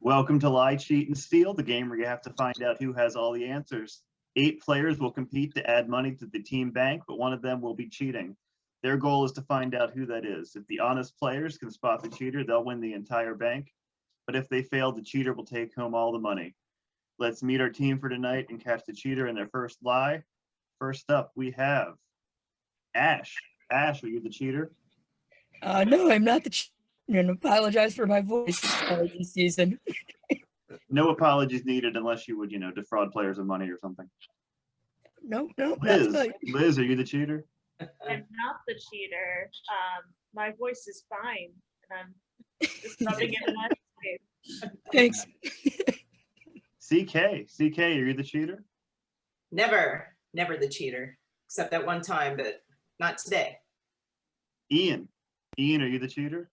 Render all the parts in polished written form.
Welcome to Lie, Cheat, and Steal, the game where you have to find out who has all the answers. 8 players will compete to add money to the team bank, but one of them will be cheating. Their goal is to find out who that is. If the honest players can spot the cheater, they'll win the entire bank. But if they fail, the cheater will take home all the money. Let's meet our team for tonight and catch the cheater in their first lie. First up, we have Ash. Ash, are you the cheater? No, I'm not the cheater, and apologize for my voice this season. No apologies needed unless you would, defraud players of money or something. No, Liz, that's fine. Liz, are you the cheater? I'm not the cheater. My voice is fine, and I'm just rubbing it in my face. Thanks. CK, are you the cheater? Never the cheater, except that one time, but not today. Ian, are you the cheater?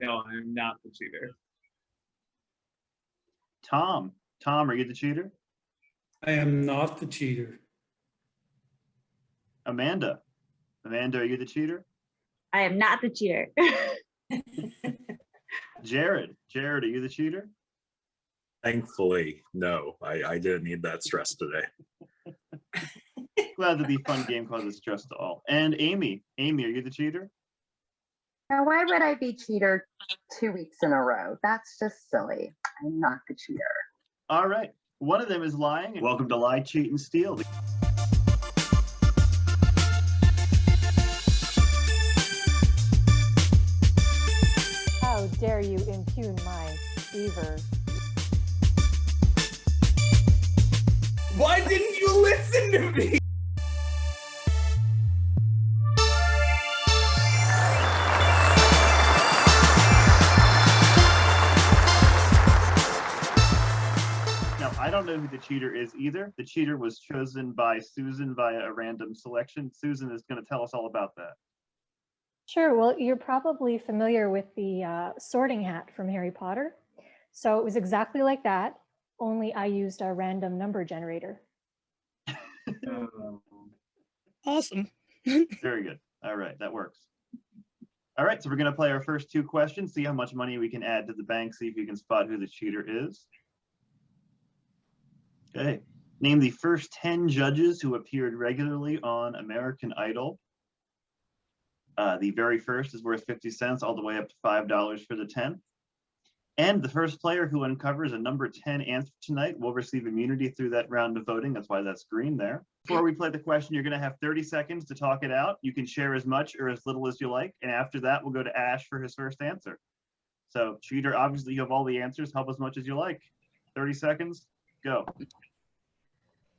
No, I'm not the cheater. Tom, are you the cheater? I am not the cheater. Amanda, are you the cheater? I am not the cheater. Jared, are you the cheater? Thankfully, no. I didn't need that stress today. Glad that the fun game causes stress to all. And Amy, are you the cheater? Now, why would I be cheater 2 weeks in a row? That's just silly. I'm not the cheater. All right. One of them is lying. Welcome to Lie, Cheat, and Steal. How dare you impugn my fever? Why didn't you listen to me? Now, I don't know who the cheater is either. The cheater was chosen by Susan via a random selection. Susan is going to tell us all about that. Sure, well, you're probably familiar with the sorting hat from Harry Potter. So it was exactly like that, only I used a random number generator. Awesome. Very good. All right, that works. All right, so we're going to play our first 2 questions, see how much money we can add to the bank, see if you can spot who the cheater is. Okay, name the first 10 judges who appeared regularly on American Idol. The very first is worth 50 cents, all the way up to $5 for the 10th. And the first player who uncovers a number 10 answer tonight will receive immunity through that round of voting. That's why that's green there. Before we play the question, you're going to have 30 seconds to talk it out. You can share as much or as little as you like. And after that, we'll go to Ash for his first answer. So, cheater, obviously you have all the answers. Help as much as you like. 30 seconds, go.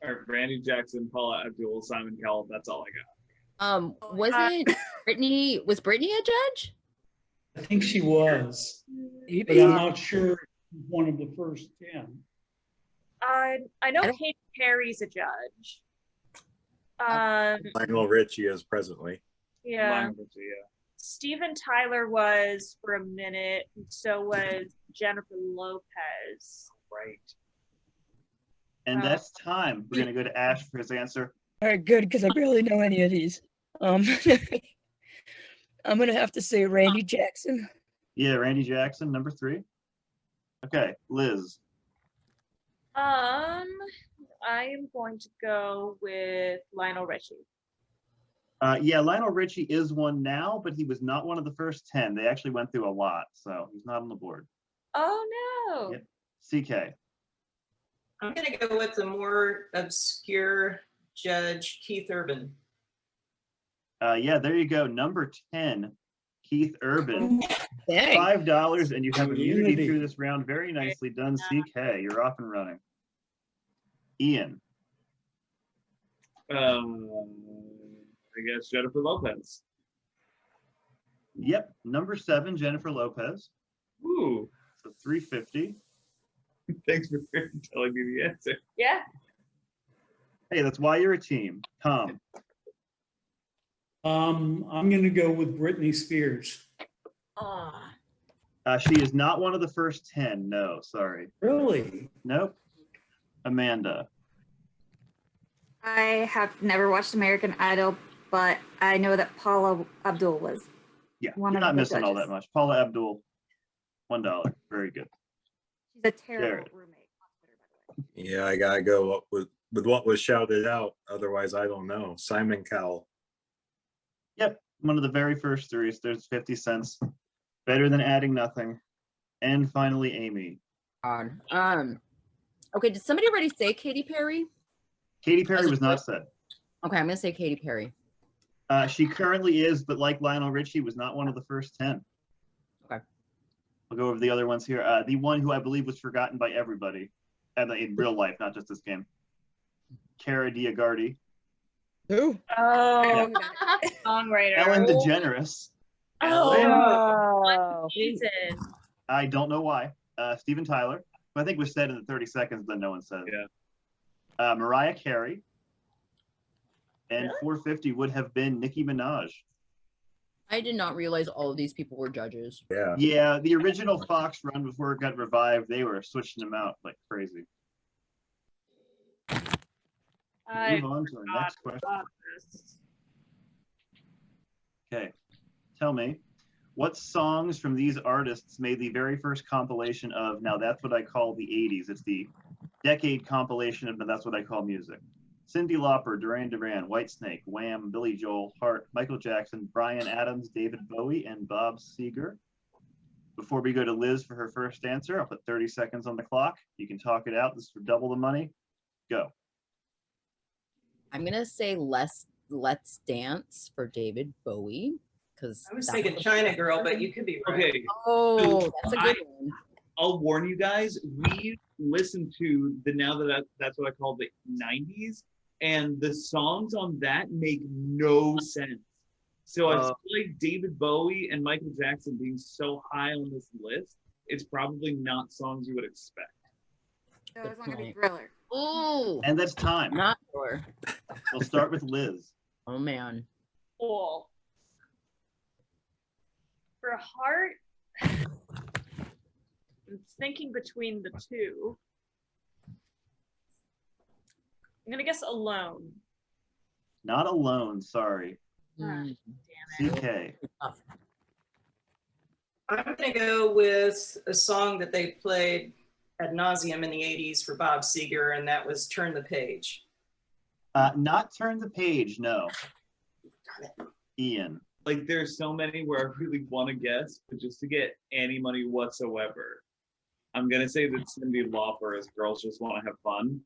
All right, Randy Jackson, Paula Abdul, Simon Cowell. That's all I got. Wasn't Brittany? Was Brittany a judge? I think she was, but Maybe. I'm not sure if she's one of the first 10. I know Katy Perry's a judge. Lionel Richie is presently. Yeah. Lionel Richie, yeah. Steven Tyler was for a minute, and so was Jennifer Lopez. Right. And that's time. We're going to go to Ash for his answer. All right, good, because I barely know any of these. I'm gonna have to say Randy Jackson. Yeah, Randy Jackson, number 3. Okay, Liz. I am going to go with Lionel Richie. Yeah, Lionel Richie is one now, but he was not one of the first 10. They actually went through a lot, so he's not on the board. Oh no. Yep. CK. I'm gonna go with the more obscure judge, Keith Urban. Yeah, there you go. Number 10, Keith Urban. Dang. $5, and you have immunity Immunity. through this round. Very nicely done, CK. You're off and running. Ian. I guess Jennifer Lopez. Yep, number 7, Jennifer Lopez. Ooh, So 350. thanks for telling me the answer. Yeah. Hey, that's why you're a team. Tom. I'm going to go with Britney Spears. She is not one of the first 10. No, sorry. Really? Nope. Amanda. I have never watched American Idol, but I know that Paula Abdul was. Yeah, One you're of not the missing all judges. that much. Paula Abdul, $1. Very good. He's a terrible Jared. roommate on Twitter, by the way. Yeah, I gotta go with what was shouted out. Otherwise, I don't know. Simon Cowell. Yep, one of the very first three. So there's 50 cents. Better than adding nothing. And finally, Amy. God. Okay, did somebody already say Katy Perry? Katy Perry was not said. Okay, I'm gonna say Katy Perry. She currently is, but like Lionel Richie, was not one of the first 10. Okay. I'll go over the other ones here. The one who I believe was forgotten by everybody in real life, not just this game. Cara Diagardi. Who? Oh, songwriter. Ellen DeGeneres. Oh, season. I don't know why. Steven Tyler, who I think was said in the 30 seconds, then no one said. Yeah. Mariah Carey. And Really? 450 would have been Nicki Minaj. I did not realize all of these people were judges. Yeah. Yeah, the original Fox run before it got revived, they were switching them out like crazy. I Move on to our next question. forgot this. Okay, tell me, what songs from these artists made the very first compilation of Now That's What I Call the 80s? It's the decade compilation of Now That's What I Call Music. Cyndi Lauper, Duran Duran, Whitesnake, Wham, Billy Joel, Hart, Michael Jackson, Bryan Adams, David Bowie, and Bob Seger. Before we go to Liz for her first answer, I'll put 30 seconds on the clock. You can talk it out. This is for double the money. Go. I'm gonna say Let's Dance for David Bowie because I was thinking China Girl, but you could be right. Okay, Oh, that's a good one. I'll warn you guys. We listened to the that's what I call the 90s, and the songs on that make no sense. So I feel like David Bowie and Michael Jackson being so high on this list, it's probably not songs you would expect. So it's not gonna be Thriller. Ooh, And that's time. not sure. We'll start with Liz. Oh man. Cool. For Heart, I'm thinking between the two. I'm gonna guess Alone. Not Alone, sorry. Mm. Damn it. CK. I'm gonna go with a song that they played ad nauseum in the 80s for Bob Seger, and that was Turn the Page. Not Turn the Page, no. Ian. Like there's so many where I really want to guess, but just to get any money whatsoever, I'm gonna say that Cyndi Lauper is Girls Just Want to Have Fun.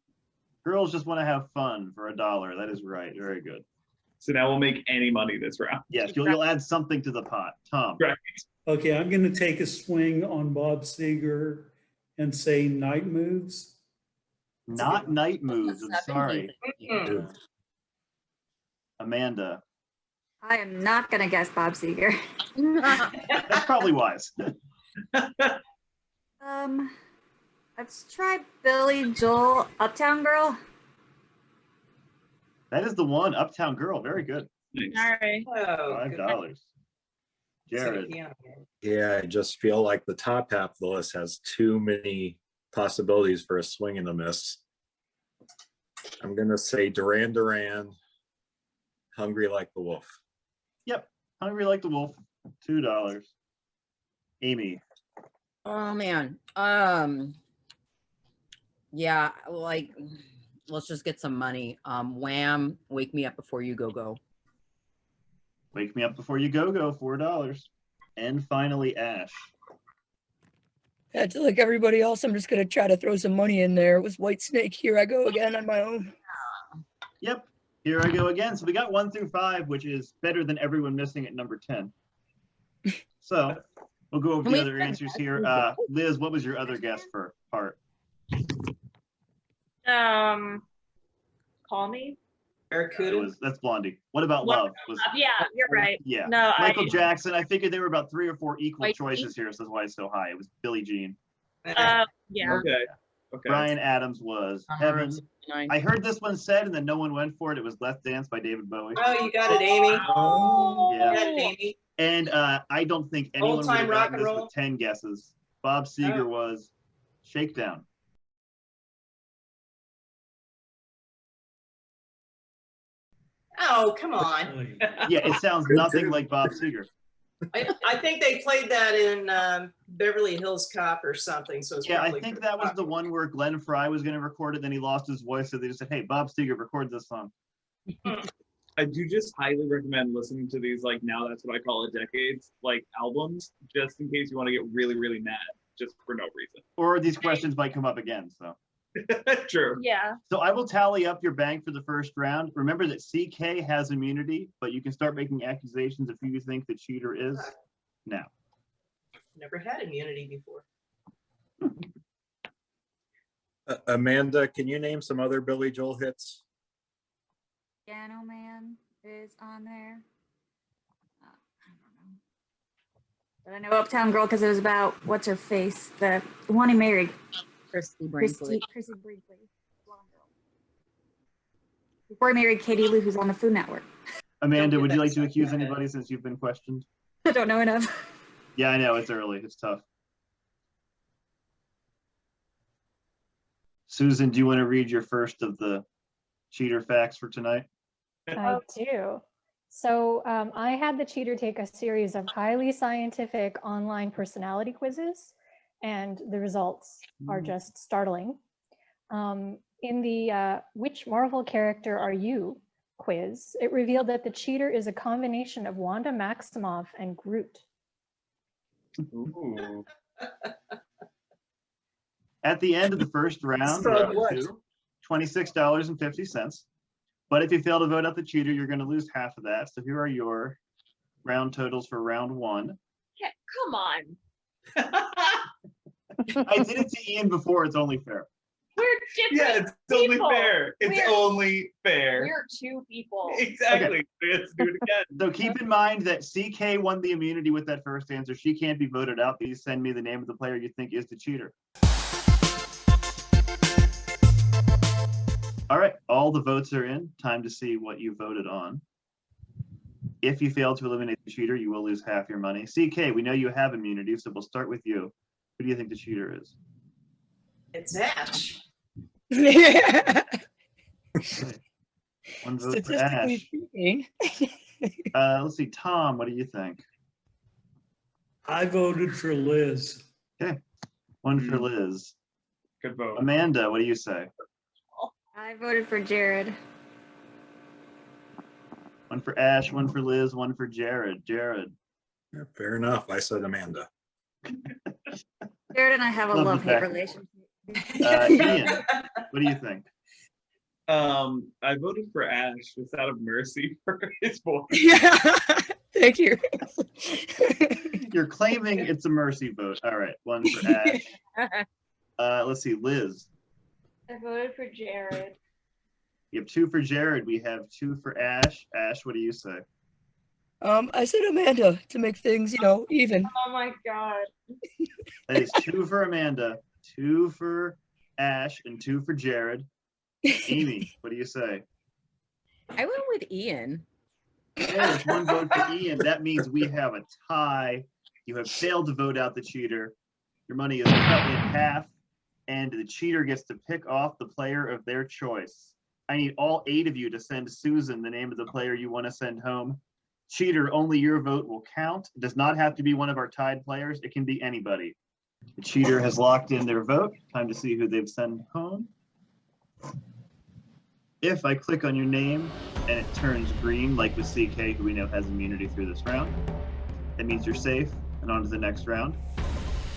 Girls Just Want to Have Fun for $1. That is right. Very good. So now we'll make any money this round. Yes, you'll add something to the pot. Tom. Right. Okay, I'm going to take a swing on Bob Seger and say Night Moves. Not Night Moves. I'm sorry. Mm-mm. Amanda. I am not gonna guess Bob Seger. That's probably wise. Let's try Billy Joel, Uptown Girl. That is the one. Uptown Girl. Very good. All right. Oh, $5. Jared. Yeah, I just feel like the top half of the list has too many possibilities for a swing and a miss. I'm gonna say Duran Duran, Hungry Like the Wolf. Yep. Hungry Like the Wolf. $2. Amy. Oh man. Yeah, like let's just get some money. Wham, Wake Me Up Before You Go Go. Wake Me Up Before You Go Go. $4. And finally, Ash. Yeah, to like everybody else, I'm just gonna try to throw some money in there. It was Whitesnake. Here I go again on my own. Yep. Here I go again. So we got 1 through 5, which is better than everyone missing at number 10. So we'll go over the other answers here. Liz, what was your other guess for Heart? Call Me. Barracuda. That's Blondie. What about Love? Yeah, you're right. Yeah. No, Michael Jackson. I figured there were about 3 or 4 equal White choices here, so that's why it's so high. It was Billie Jean. yeah. Okay. Bryan Adams was Heaven. 69. I heard this one said, and then no one went for it. It was Let's Dance by David Bowie. Oh, you got it, Amy. Oh. Yeah. You got it, Amy. And I don't think anyone would have Old-time rock gotten and this roll. with 10 guesses. Bob Seger Oh. was Shakedown. Oh, come on. Yeah, it sounds Good nothing too. like Bob Seger. I think they played that in Beverly Hills Cop or something. So it's Yeah, I probably think pretty that was the popular. one where Glenn Fry was going to record it, then he lost his voice, so they just said, "Hey, Bob Seger, record this song." I do just highly recommend listening to these, like, now that's what I call it, decades, like, albums, just in case you want to get really, really mad, just for no reason. Or these questions might come up again. So, True. Yeah. so I will tally up your bank for the first round. Remember that CK has immunity, but you can start making accusations if you think the cheater is now. Never had immunity before. Amanda, can you name some other Billy Joel hits? Piano Man is on there. I don't know. But I know Uptown Girl because it was about what's her face, the one he married, Christy Brinkley. Chrissy Brinkley, blonde girl. Before he married Katie Lou, who's on the Food Network. Amanda, get would you that like to stuck in accuse my head. anybody since you've been questioned? I don't know enough. Yeah, I know, it's early. It's tough. Susan, do you want to read your first of the cheater facts for tonight? I do. So I had the cheater take a series of highly scientific online personality quizzes, and the results are just startling. In the Which Marvel Character Are You quiz, it revealed that the cheater is a combination of Wanda Maximoff and Groot. Ooh. At the end of the first round, So round what? 2, $26.50. But if you fail to vote out the cheater, you're going to lose half of that. So here are your round totals for round 1. Yeah, come on. I did it to Ian before. It's only fair. We're Yeah, different it's only people. fair. It's We're- only fair. We're two people. Exactly. Let's do it again. So keep in mind that CK won the immunity with that first answer. She can't be voted out. Please send me the name of the player you think is the cheater. All right, all the votes are in. Time to see what you voted on. If you fail to eliminate the cheater, you will lose half your money. CK, we know you have immunity, so we'll start with you. Who do you think the cheater is? It's Ash. One vote for Statistically Ash. speaking. Let's see, Tom, what do you think? I voted for Liz. One for Liz. Good vote. Amanda, what do you say? I voted for Jared. One for Ash, one for Liz, one for Jared. Jared. Yeah, fair enough. I said Amanda. Jared and I have a Love the love-hate fact- relationship. Ian, what do you think? I voted for Ash just out of mercy for his voice. Yeah. Thank you. You're claiming it's a mercy vote. All right, one for Ash. Let's see, Liz. I voted for Jared. You have 2 for Jared. We have 2 for Ash. Ash, what do you say? I said Amanda to make things, even. Oh my god. That is 2 for Amanda, 2 for Ash, and 2 for Jared. Amy, what do you say? I went with Ian. There's 1 vote for Ian. That means we have a tie. You have failed to vote out the cheater. Your money is cut in half, and the cheater gets to pick off the player of their choice. I need all 8 of you to send Susan the name of the player you want to send home. Cheater, only your vote will count. It does not have to be one of our tied players. It can be anybody. The cheater has locked in their vote. Time to see who they've sent home. If I click on your name and it turns green, like with CK, who we know has immunity through this round, that means you're safe and on to the next round.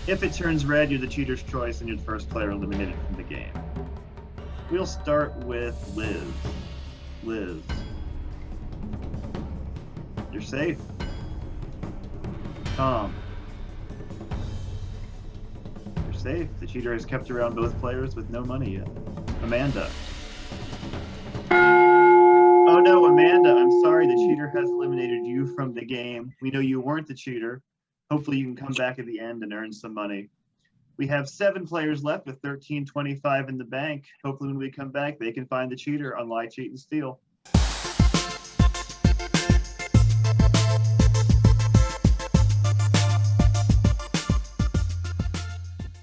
If it turns red, you're the cheater's choice and you're the first player eliminated from the game. We'll start with Liz. Liz. You're safe. Tom. You're safe. The cheater has kept around both players with no money yet. Amanda. Oh no, Amanda, I'm sorry. The cheater has eliminated you from the game. We know you weren't the cheater. Hopefully you can come back at the end and earn some money. We have 7 players left with $13.25 in the bank. Hopefully when we come back, they can find the cheater on Lie, Cheat, and Steal.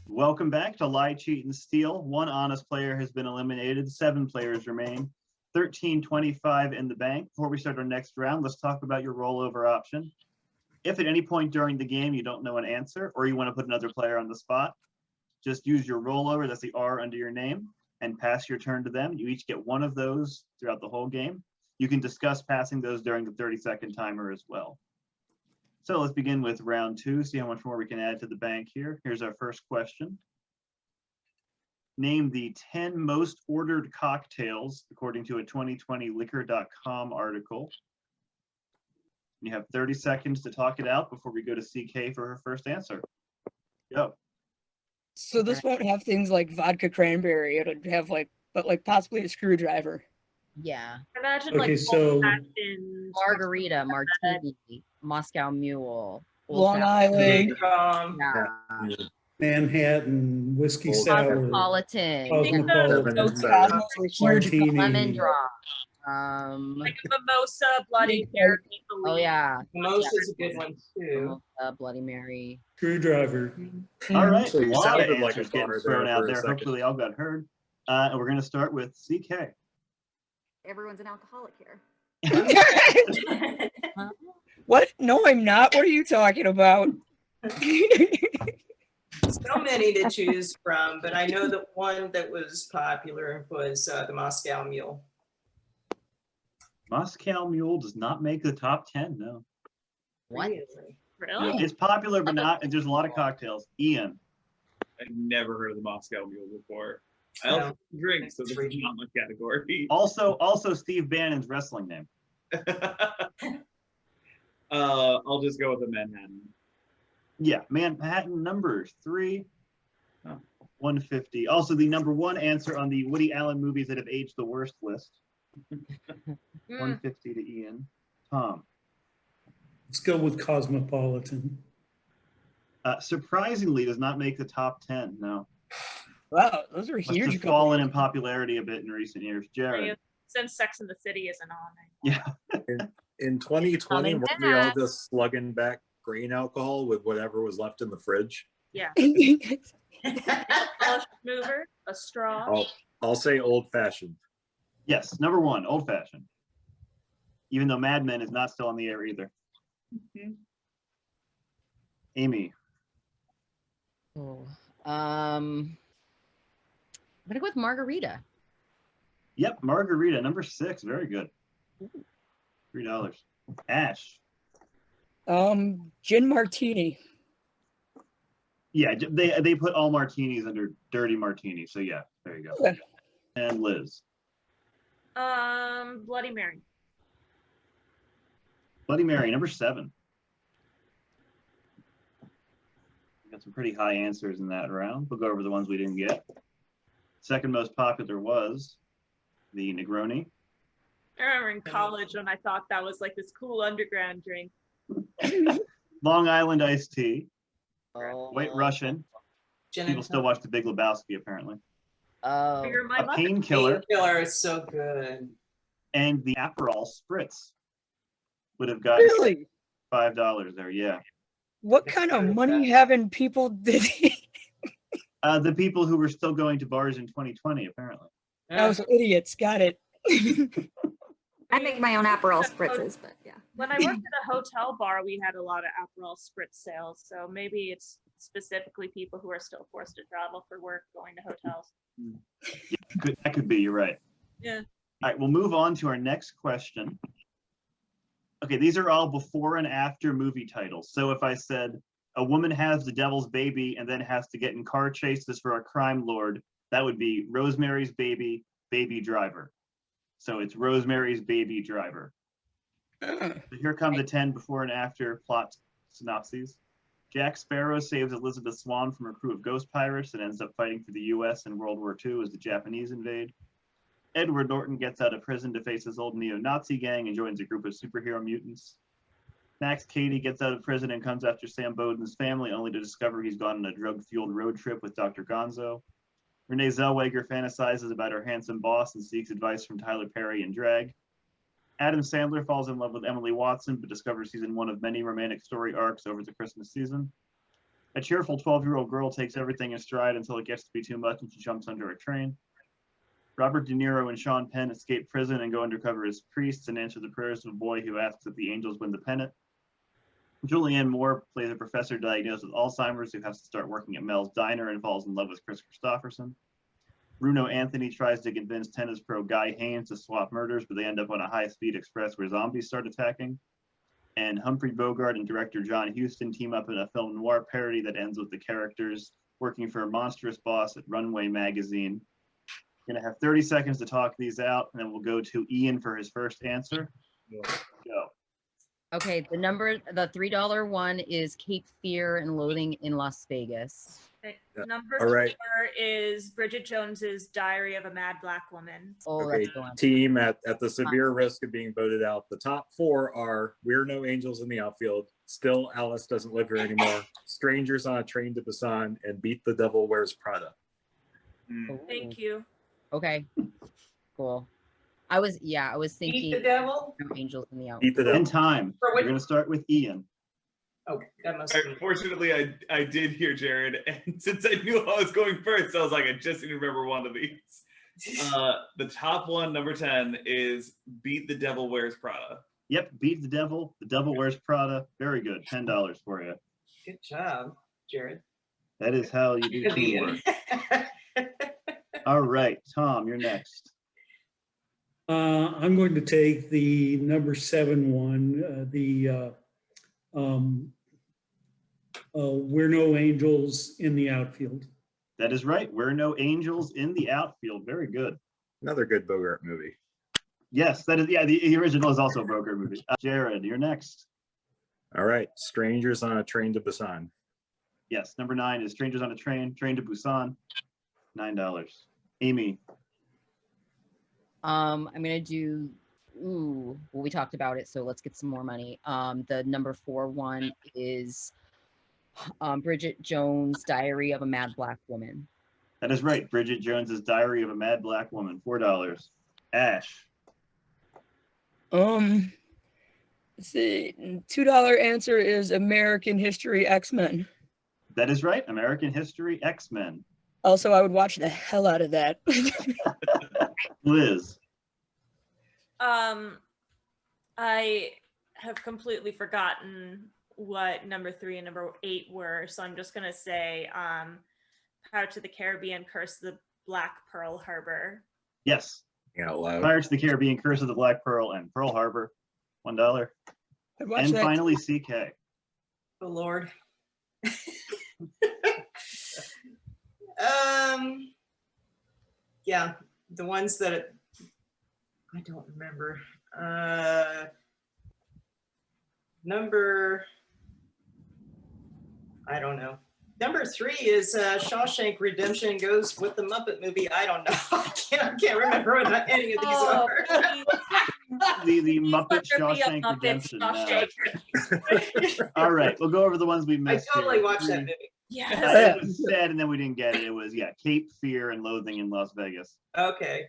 Welcome back to Lie, Cheat, and Steal. 1 honest player has been eliminated. 7 players remain. $13.25 in the bank. Before we start our next round, let's talk about your rollover option. If at any point during the game you don't know an answer or you want to put another player on the spot, just use your rollover, that's the R under your name, and pass your turn to them. You each get one of those throughout the whole game. You can discuss passing those during the 30-second timer as well. So let's begin with round 2, see how much more we can add to the bank here. Here's our first question. Name the 10 most ordered cocktails according to a 2020 liquor.com article. You have 30 seconds to talk it out before we go to CK for her first answer. Go. So this won't have things like vodka cranberry. It'll have but possibly a screwdriver. Yeah. Imagine Okay, like so- old-fashioned Margarita, martini, Moscow Mule, Old Long Fashioned, Island. yeah, Manhattan, whiskey Old sour, Cosmopolitan, cosmopolitan, Cosmos are huge. martini. lemon drop. like a mimosa, Bloody Mary, Oh yeah, Mimosa is a good one too. Bloody Mary. Screwdriver. All right, Actually, a you lot of sounded like a answers getting bar thrown there out for a there. second. Hopefully they all got heard. And we're going to start with CK. Everyone's an alcoholic here. What? No, I'm not. What are you talking about? So many to choose from, but I know that one that was popular was the Moscow Mule. Moscow Mule does not make the top 10, no. What? Really? Really? It's popular, but not, and there's a lot of cocktails. Ian. I've never heard of the Moscow Mule before. I also drink, so this is not my category. Also Steve Bannon's wrestling name. I'll just go with the Manhattan. Yeah, Manhattan number 3. 150. Also the number 1 answer on the Woody Allen movies that have aged the worst list. 150 to Ian. Tom. Let's go with Cosmopolitan. Surprisingly does not make the top 10, no. Wow, those are Must huge. have fallen in popularity a bit in recent years. Jared. Since Sex and the City isn't on. Yeah. In 2020, Coming weren't we all back. just slugging back grain alcohol with whatever was left in the fridge? Yeah. couple. Polish mover, a straw. I'll say old fashioned. Yes, number 1, old fashioned. Even though Mad Men is not still on the air either. Amy. Oh, I'm gonna go with margarita. Yep, margarita, number 6. Very good. $3. Ash. Gin martini. Yeah, they put all martinis under dirty martini. So yeah, there you go. Okay. And Liz. Bloody Mary. Bloody Mary, number 7. Got some pretty high answers in that round. We'll go over the ones we didn't get. Second most popular was the Negroni. I remember in college when I thought that was like this cool underground drink. Long Island iced tea. Oh, White Russian. Gin People and still watch The Big Lebowski, apparently. oh, You're my A mother. painkiller Painkiller is so good. and the Aperol Spritz would have got Really? $5 there. Yeah. What kind of money having people did he? The people who were still going to bars in 2020, apparently. Those idiots. Got it. I make my own Aperol spritzes, but yeah. When I worked at a hotel bar, we had a lot of Aperol Spritz sales. So maybe it's specifically people who are still forced to travel for work going to hotels. That could be, you're right. Yeah. All right, we'll move on to our next question. Okay, these are all before and after movie titles. So if I said a woman has the devil's baby and then has to get in car chases for a crime lord, that would be Rosemary's Baby, Baby Driver. So it's Rosemary's Baby Driver. So here come the 10 before and after plot synopses. Jack Sparrow saves Elizabeth Swann from a crew of ghost pirates and ends up fighting for the US in World War II as the Japanese invade. Edward Norton gets out of prison to face his old neo-Nazi gang and joins a group of superhero mutants. Max Cady gets out of prison and comes after Sam Bowden's family, only to discover he's gone on a drug-fueled road trip with Dr. Gonzo. Renee Zellweger fantasizes about her handsome boss and seeks advice from Tyler Perry in drag. Adam Sandler falls in love with Emily Watson, but discovers he's in one of many romantic story arcs over the Christmas season. A cheerful 12-year-old girl takes everything in stride until it gets to be too much and she jumps under a train. Robert De Niro and Sean Penn escape prison and go undercover as priests and answer the prayers of a boy who asks that the angels win the pennant. Julianne Moore plays a professor diagnosed with Alzheimer's who has to start working at Mel's Diner and falls in love with Chris Christopherson. Bruno Anthony tries to convince tennis pro Guy Haynes to swap murders, but they end up on a high-speed express where zombies start attacking. And Humphrey Bogart and director John Huston team up in a film noir parody that ends with the characters working for a monstrous boss at Runway Magazine. We're gonna have 30 seconds to talk these out, and then we'll go to Ian for his first answer. Go. Okay, the $3 one is Cape Fear and Loathing in Las Vegas. Okay, Yeah. Number All right. 4 is Bridget Jones's Diary of a Mad Black Woman. Oh, Okay, that's the one. team, at the severe risk of being voted out, the top 4 are We're No Angels in the Outfield, Still Alice Doesn't Live Here Anymore, Strangers on a Train to Busan, and Beat the Devil Wears Prada. Thank you. Okay, cool. I was thinking Beat the Devil? No Angels in the Outfield. Beat the In Devil. time. For We're which- gonna start with Ian. Okay, that must All be. right, fortunately, I did hear Jared, and since I knew I was going first, I was like, I just need to remember one of these. The top one, number 10, is Beat the Devil Wears Prada. Yep, Beat the Devil Wears Prada. Very good, $10 for you. Good job, Jared. That is how you do Good Ian. teamwork. All right, Tom, you're next. I'm going to take the number 7 one, We're No Angels in the Outfield. That is right. We're No Angels in the Outfield. Very good. Another good Bogart movie. Yes, that is. Yeah, the original is also a Bogart movie. Jared, you're next. All right, Strangers on a Train to Busan. Yes, number 9 is Strangers on a Train to Busan. $9. Amy. I'm gonna do. Well, we talked about it, so let's get some more money. The number 4 one is Bridget Jones' Diary of a Mad Black Woman. That is right. Bridget Jones's Diary of a Mad Black Woman. $4. Ash. Let's see. $2 answer is American History X-Men. That is right. American History X-Men. Also, I would watch the hell out of that. Liz. I have completely forgotten what number 3 and number 8 were, so I'm just gonna say Pirates of the Caribbean, Curse of the Black Pearl Harbor. Yes. Out loud. Pirates of the Caribbean, Curse of the Black Pearl, and Pearl Harbor. $1. I'd watch And that. finally, CK. Oh Lord. Yeah, the ones that I don't remember. I don't know. Number 3 is Shawshank Redemption goes with the Muppet movie. I don't know. I can't remember what any of these Oh, are. The Muppet let there be a Shawshank Muppet Redemption. Shawshank. All right, we'll go over the ones we I missed. totally here. watched that movie. Yes. It was said, and then we didn't get it. It was Cape Fear and Loathing in Las Vegas. Okay.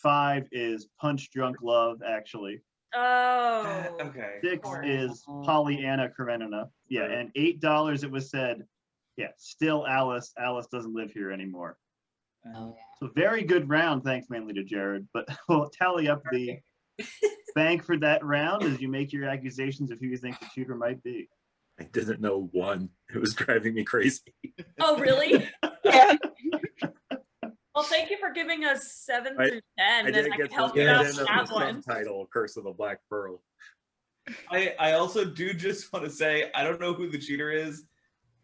5 is Punch Drunk Love, actually. Oh. Okay. 6 is Pollyanna Karenina. Yeah, and $8 it was said, Still Alice Doesn't Live Here Anymore. Oh, So very good round, thanks mainly to Jared. But we'll tally up the bank for that round as you make your accusations of who you think the cheater might be. I didn't know one. It was driving me crazy. Oh, really? Yeah. Well, thank you for giving us 7 I- through 10. Then didn't I get can help the, you I out didn't with know that the one. subtitle, Curse of the Black Pearl. I also do just want to say, I don't know who the cheater is,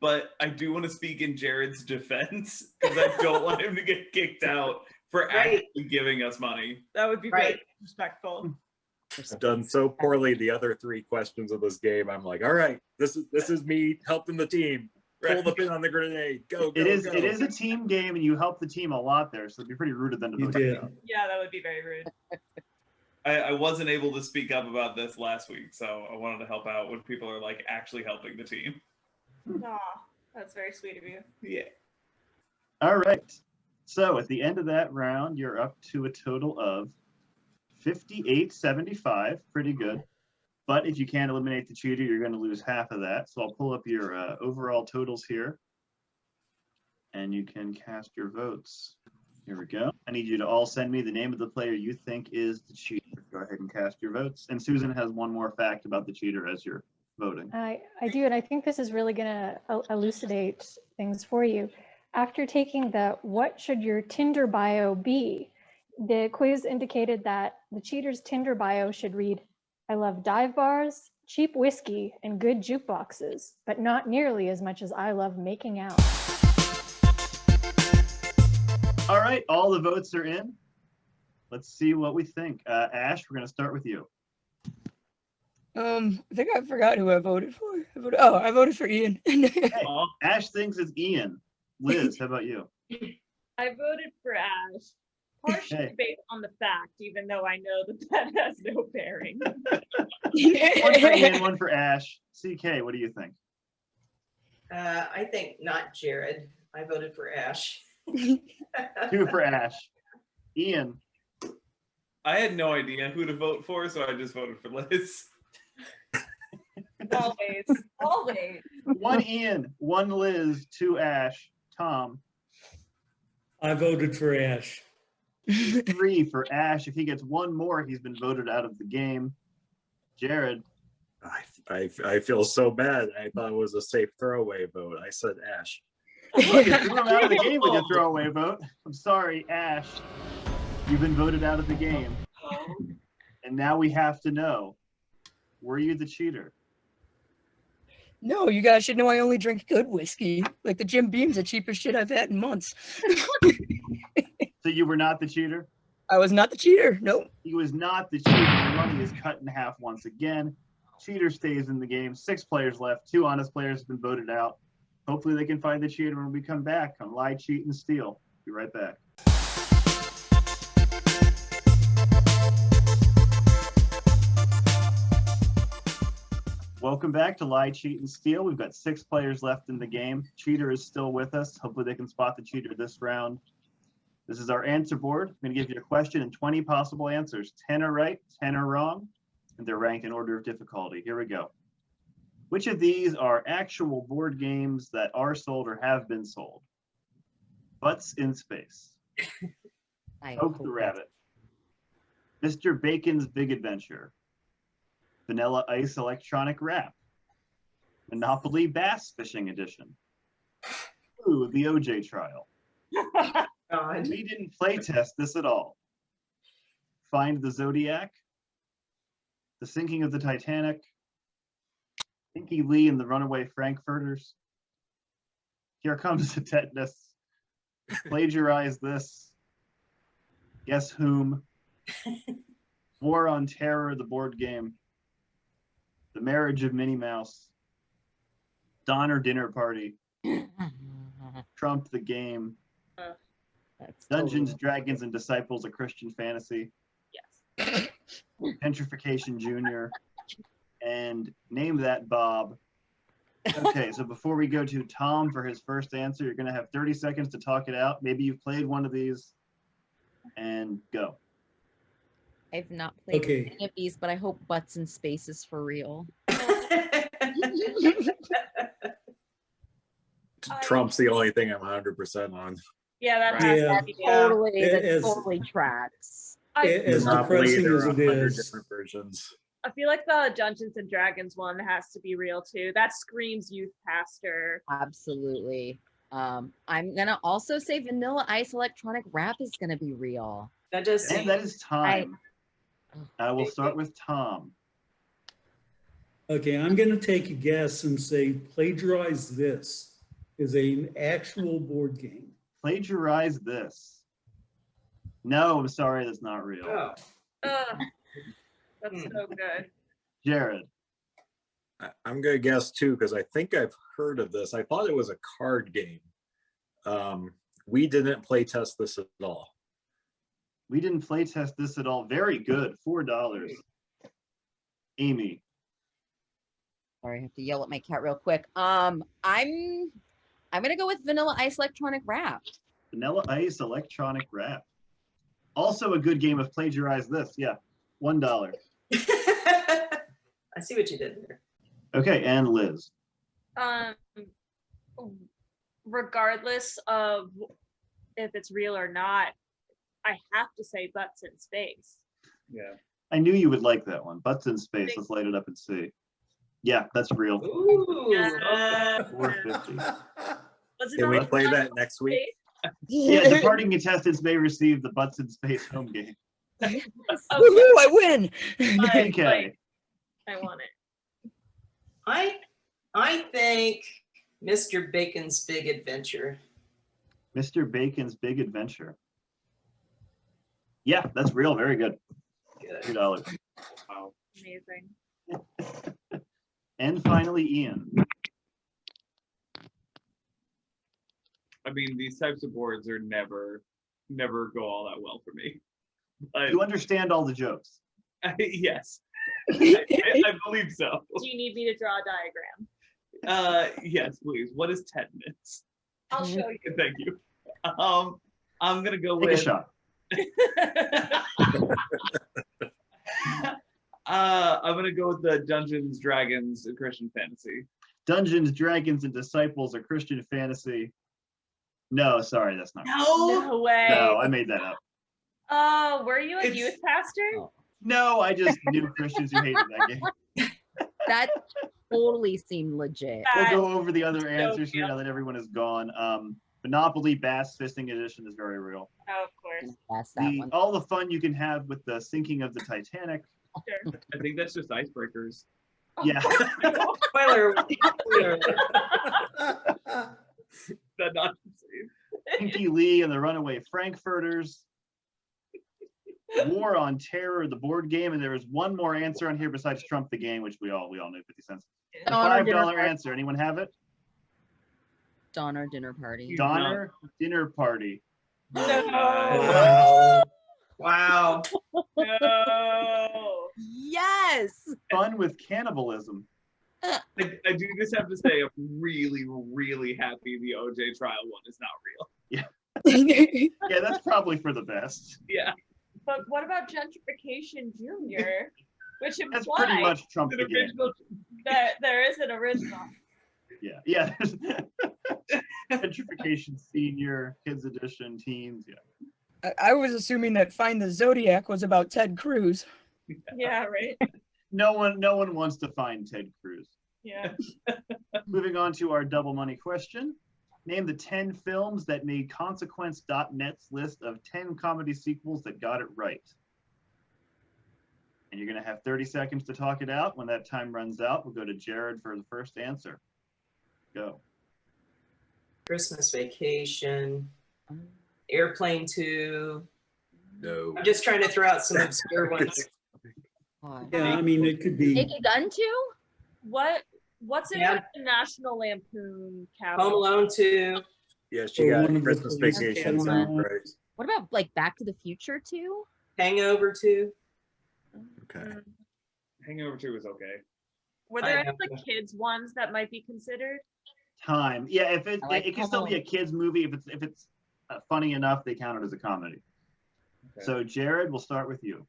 but I do want to speak in Jared's defense because I don't want him to get kicked out for Right. actually giving us money. That would be Right. very respectful. I've done so poorly the other 3 questions of this game. I'm like, all right, this is me helping the team. Pull the pin on the grenade. Go, go, It is go. a team game, and you help the team a lot there, so it'd be pretty rude of them to You vote you did. out. Yeah, that would be very rude. I wasn't able to speak up about this last week, so I wanted to help out when people are like actually helping the team. Aw, that's very sweet of you. Yeah. All right. So at the end of that round, you're up to a total of 58.75. Pretty good. But if you can't eliminate the cheater, you're going to lose half of that. So I'll pull up your overall totals here. And you can cast your votes. Here we go. I need you to all send me the name of the player you think is the cheater. Go ahead and cast your votes. And Susan has one more fact about the cheater as you're voting. I do, and I think this is really going to elucidate things for you. After taking the "What should your Tinder bio be?" the quiz indicated that the cheater's Tinder bio should read, "I love dive bars, cheap whiskey, and good jukeboxes, but not nearly as much as I love making out." All right, all the votes are in. Let's see what we think. Ash, we're going to start with you. I think I forgot who I voted for. I voted for Ian. Hey, Ash thinks it's Ian. Liz, how about you? I voted for Ash, partially based on the fact, even though I know that has no bearing. One for Ian, one for Ash. CK, what do you think? I think not Jared. I voted for Ash. 2 for Ash. Ian. I had no idea who to vote for, so I just voted for Liz. Always. 1 Ian, 1 Liz, 2 Ash. Tom. I voted for Ash. 3 for Ash. If he gets 1 more, he's been voted out of the game. Jared. I feel so bad. I thought it was a safe throwaway vote. I said Ash. Look, you threw him out of the game with your throwaway vote. I'm sorry, Ash. You've been voted out of the game. And now we have to know, were you the cheater? No, you guys should know I only drink good whiskey. Like the Jim Beam's the cheapest shit I've had in months. So you were not the cheater? I was not the cheater. Nope. He was not the cheater. The money is cut in half once again. Cheater stays in the game. 6 players left. 2 honest players have been voted out. Hopefully they can find the cheater when we come back on Lie, Cheat, and Steal. Be right back. Welcome back to Lie, Cheat, and Steal. We've got 6 players left in the game. Cheater is still with us. Hopefully they can spot the cheater this round. This is our answer board. I'm going to give you a question and 20 possible answers. 10 are right, 10 are wrong, and they're ranked in order of difficulty. Here we go. Which of these are actual board games that are sold or have been sold? Butts in Space. Poke the Rabbit. Mr. Bacon's Big Adventure. Vanilla Ice Electronic Wrap. Monopoly Bass Fishing Edition. Ooh, the OJ Trial. God. We didn't play test this at all. Find the Zodiac. The Sinking of the Titanic. Pinky Lee and the Runaway Frankfurters. Here Comes the Tetanus. Plagiarize This. Guess Whom. War on Terror, the board game. The Marriage of Minnie Mouse. Donner Dinner Party. Trump the Game. Dungeons, Dragons, and Disciples, a Christian Fantasy. Yes. Gentrification Junior. And Name That Bob. Okay, so before we go to Tom for his first answer, you're going to have 30 seconds to talk it out. Maybe you've played one of these, and go. I've not played Okay. any of these, but I hope Butts in Space is for real. Trump's the only thing I'm 100% on. Yeah, that's Yeah. Totally, that As- totally tracks. As Monopoly, depressing there as are it 100 is, different versions. I feel like the Dungeons and Dragons one has to be real too. That screams youth pastor. Absolutely. I'm gonna also say Vanilla Ice Electronic Wrap is gonna be real. That does And seem. that is time. I will start with Tom. okay, I'm going to take a guess and say Plagiarize This is an actual board game. Plagiarize This. No, I'm sorry, that's not real. Oh. Ugh, that's so good. Jared. I'm going to guess too, because I think I've heard of this. I thought it was a card game. We didn't play test this at all. We didn't play test this at all. Very good. $4. Amy. Sorry, I have to yell at my cat real quick. I'm gonna go with Vanilla Ice Electronic Wrap. Vanilla Ice Electronic Wrap. Also a good game of Plagiarize This. Yeah. $1. I see what you did there. Okay, and Liz. Regardless of if it's real or not, I have to say Butts in Space. Yeah. I knew you would like that one. Butts in Space. Let's light it up and see. Yeah, that's real. Ooh. 450. Was it Can we not play Butts that in next week? Space? Yeah, departing contestants may receive the Butts in Space home game. Okay. Woohoo, I win. Fine, Okay. fine. I want it. I think Mr. Bacon's Big Adventure. Mr. Bacon's Big Adventure. Yeah, that's real. Very good. Good. $2. Wow. Amazing. And finally, Ian. I mean, these types of boards are never go all that well for me. But You understand all the jokes. yes, I believe so. Do you need me to draw a diagram? Yes, please. What is tetanus? I'll show you. Thank you. I'm gonna go Take a with. shot. I'm gonna go with the Dungeons Dragons Christian fantasy. Dungeons, Dragons, and Disciples are Christian fantasy. No, sorry, that's not. No way. No, I made that up. Oh, were you a It's- youth pastor? No, I just knew Christians who hated that game. That totally seemed legit. We'll That- go over the other so answers here real. now that everyone is gone. Monopoly Bass Fisting Edition is very real. Oh, of course. That's that one. All the fun you can have with the sinking of the Titanic. Sure. I think that's just icebreakers. Yeah. Spoiler. Spoiler. That not insane. Pinky Lee and the Runaway Frankfurters. War on Terror, the board game, and there is one more answer on here besides Trump the Game, which we all knew 50 cents. The Donner Dinner $5 Party. answer. Anyone have it? Donner Dinner Party. Donner Dinner Party. Wow. Wow. No. Yes. Fun with cannibalism. I do just have to say, I'm really, really happy the OJ trial one is not real. Yeah, that's probably for the best. Yeah, But what about Gentrification Junior? Which That's pretty implies much Trump the the Game. original. that there is an original. Yeah, yeah. Gentrification Senior, Kids Edition, Teens. Yeah. I was assuming that Find the Zodiac was about Ted Cruz. Yeah, right. No one wants to find Ted Cruz. Yeah. Moving on to our double money question. Name the 10 films that made Consequence.net's list of 10 comedy sequels that got it right. And you're going to have 30 seconds to talk it out. When that time runs out, we'll go to Jared for the first answer. Go. Christmas Vacation. Airplane 2. No. I'm just trying to throw out some obscure ones. Yeah, I mean, it could be. Naked Gun too? What's in Yeah. with the National Lampoon Home cabinet? Alone 2. Yeah, she got one of the Christmas police Vacation ones. sound right. What about like Back to the Future too? Hangover 2. Okay. Mm. Hangover 2 is okay. Were there I any of the kids ones that might be considered? Time. Yeah, if it I like it can Home still be a Alone. kids movie if it's funny enough, they count it as a comedy. Okay. So Jared, we'll start with you.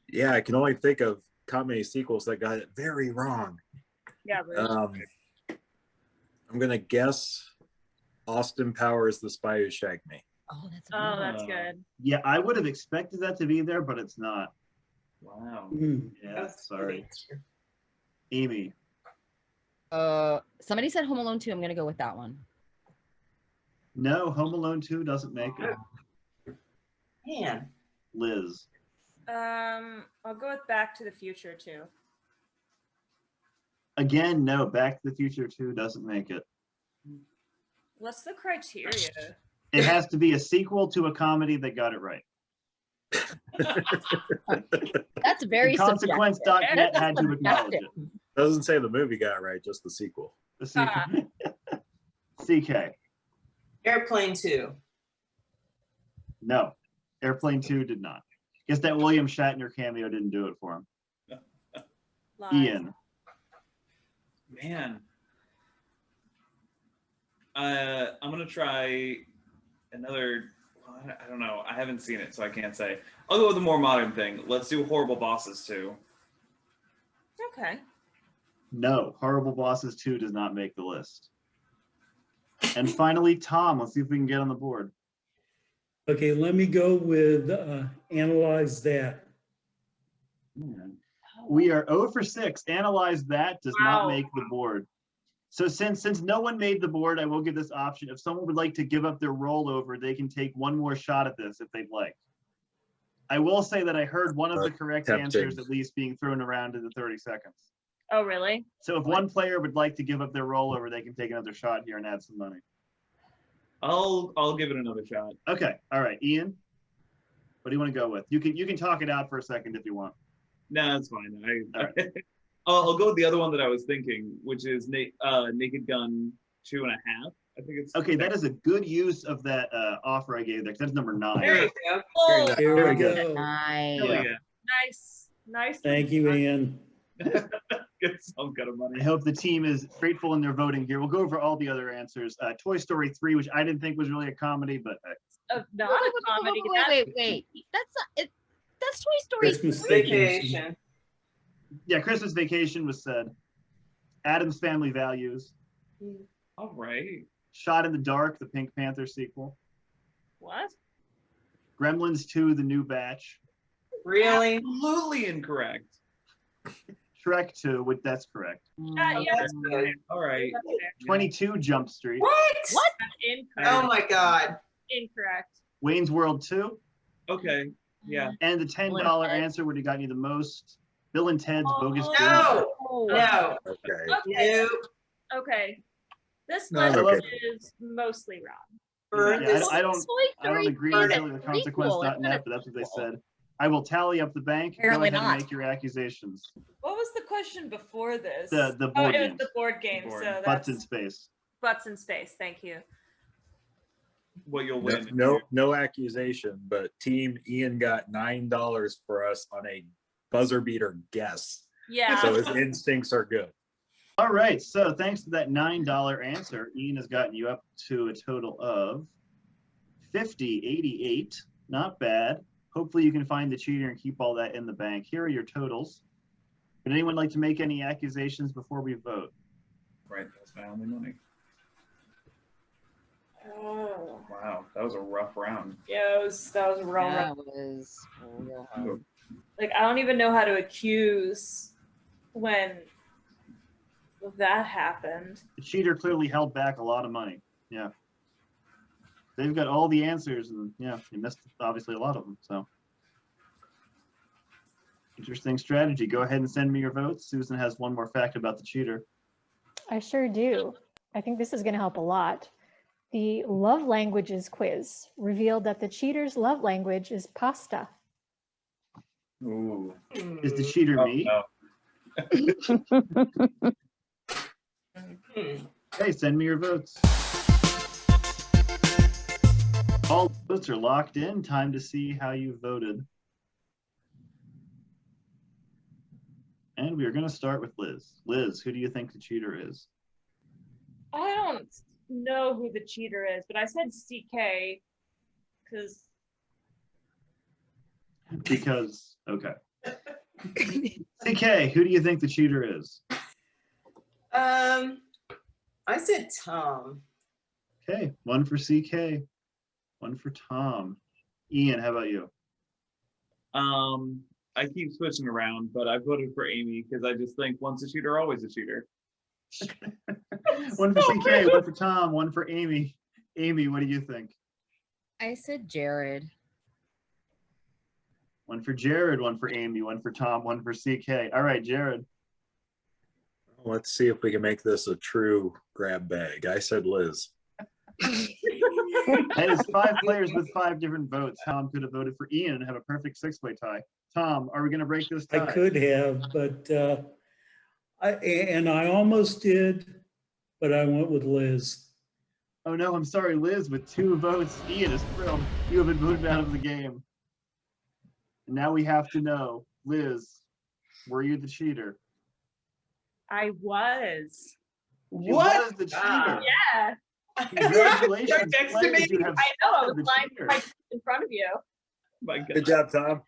Yeah, I can only think of comedy sequels that got it very wrong. Yeah, right. I'm gonna guess Austin Powers, The Spy Who Shagged Me. Oh, that's a Oh, good that's good. Yeah, I would have expected that to be there, but it's not. Wow. Yeah, That's sorry. good. Amy. Somebody said Home Alone 2. I'm gonna go with that one. No, Home Alone 2 doesn't make it. Man. Liz. I'll go with Back to the Future too. Again, no, Back to the Future 2 doesn't make it. What's the criteria? It has to be a sequel to a comedy that got it right. That's very subjective. Consequence.net had to acknowledge it. Doesn't say the movie got it right, just the sequel. The sequel. CK. Airplane 2. No. Airplane 2 did not. Guess that William Shatner cameo didn't do it for him. Lies. Ian. Man. I'm gonna try another. I don't know. I haven't seen it, so I can't say. I'll go with a more modern thing. Let's do Horrible Bosses 2. Okay. No. Horrible Bosses 2 does not make the list. And finally, Tom. Let's see if we can get on the board. Okay, let me go with Analyze That. We are 0 for 6. Analyze that does not Wow. make the board. So since no one made the board, I will give this option. If someone would like to give up their rollover, they can take one more shot at this if they'd like. I will say that I heard one of the correct Tempting. answers at least being thrown around in the 30 seconds. Oh, really? So if one player would like to give up their rollover, they can take another shot here and add some money. I'll give it another shot. Okay, all right, Ian, what do you want to go with? You can talk it out for a second if you want. No, that's fine. All right. I'll go with the other one that I was thinking, which is Naked Gun 2.5. I think it's Okay, that is a good use of that offer I gave there, 'cause that's number 9. There you go. Oh, Here Very we good. go. Nice. Hell yeah. nice. Thank you, Ian. Get some kind of money. I hope the team is grateful in their voting here. We'll go over all the other answers. Toy Story 3, which I didn't think was really a comedy, but Not a comedy. Wait. That's not it. That's Toy Story. Christmas 3. Vacation. yeah, Christmas Vacation was said. Adam's Family Values. All right. Shot in the Dark, the Pink Panther sequel. What? Gremlins 2, the new batch. Really? Absolutely incorrect. Shrek 2, which that's correct. Yeah. That's good. All right. 22 Jump Street. What? Incorrect. Oh my God. Incorrect. Wayne's World 2. Okay. Yeah. And the $10 answer would have gotten you the most. Bill and Ted's Bogus Journey. No. Oh. No. Okay. Okay. No. Okay. This No, list okay. is mostly wrong. Burn Yeah, this. I don't Toy Story agree 3 is necessarily a with prequel. It's consequence.net, not a but that's what they sequel. said. I will tally up the bank. Apparently Go ahead not. and make your accusations. What was the question before this? The Oh, board it was games. the board game. Board. So Butts that's in space. butts in space. Thank you. What you'll win. No accusation, but Team Ian got $9 for us on a buzzer beater guess. Yeah. So his instincts are good. All right. So thanks to that $9 answer, Ian has gotten you up to a total of 50.88. Not bad. Hopefully you can find the cheater and keep all that in the bank. Here are your totals. Would anyone like to make any accusations before we vote? Right. That's my only money. Oh. Wow. That was a rough round. Yeah, that was a real rough. That was real hard. Like, I don't even know how to accuse when that happened. The cheater clearly held back a lot of money. Yeah. They've got all the answers, and yeah, you missed obviously a lot of them. So interesting strategy. Go ahead and send me your votes. Susan has one more fact about the cheater. I sure do. I think this is going to help a lot. The love languages quiz revealed that the cheater's love language is pasta. Ooh. Is the cheater Oh, me? no. Hey, send me your votes. All votes are locked in. Time to see how you voted. And we are going to start with Liz. Liz, who do you think the cheater is? I don't know who the cheater is, but I said CK Because, okay. CK, who do you think the cheater is? I said Tom. Okay, one for CK, one for Tom. Ian, how about you? I keep switching around, but I voted for Amy because I just think once a cheater, always a cheater. One for CK, one for Tom, one for Amy. Amy, what do you think? I said Jared. One for Jared, one for Amy, one for Tom, one for CK. All right, Jared. Let's see if we can make this a true grab bag. I said Liz. That is 5 players with 5 different votes. Tom could have voted for Ian and have a perfect 6-way tie. Tom, are we going to break this tie? I could have, but I almost did, but I went with Liz. Oh no, I'm sorry, Liz, with 2 votes. Ian is thrilled. You have been voted out of the game. And now we have to know, Liz, were you the cheater? I was. You What? was the cheater. Yeah. Congratulations. Right next to Liz, me. you have I know. I was the lying cheater. right in front of you. My God. Good job, Tom.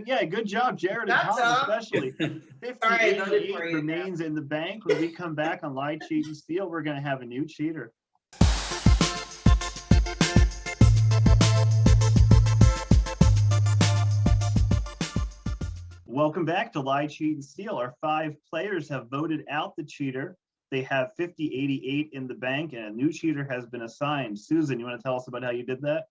Yeah, good job, Jared and That's Tom, up. especially. All right, voted 58 for you. remains in the bank. When we come back on Lie, Cheat, and Steal, we're going to have a new cheater. Welcome back to Lie, Cheat, and Steal. Our 5 players have voted out the cheater. They have 5088 in the bank, and a new cheater has been assigned. Susan, you want to tell us about how you did that?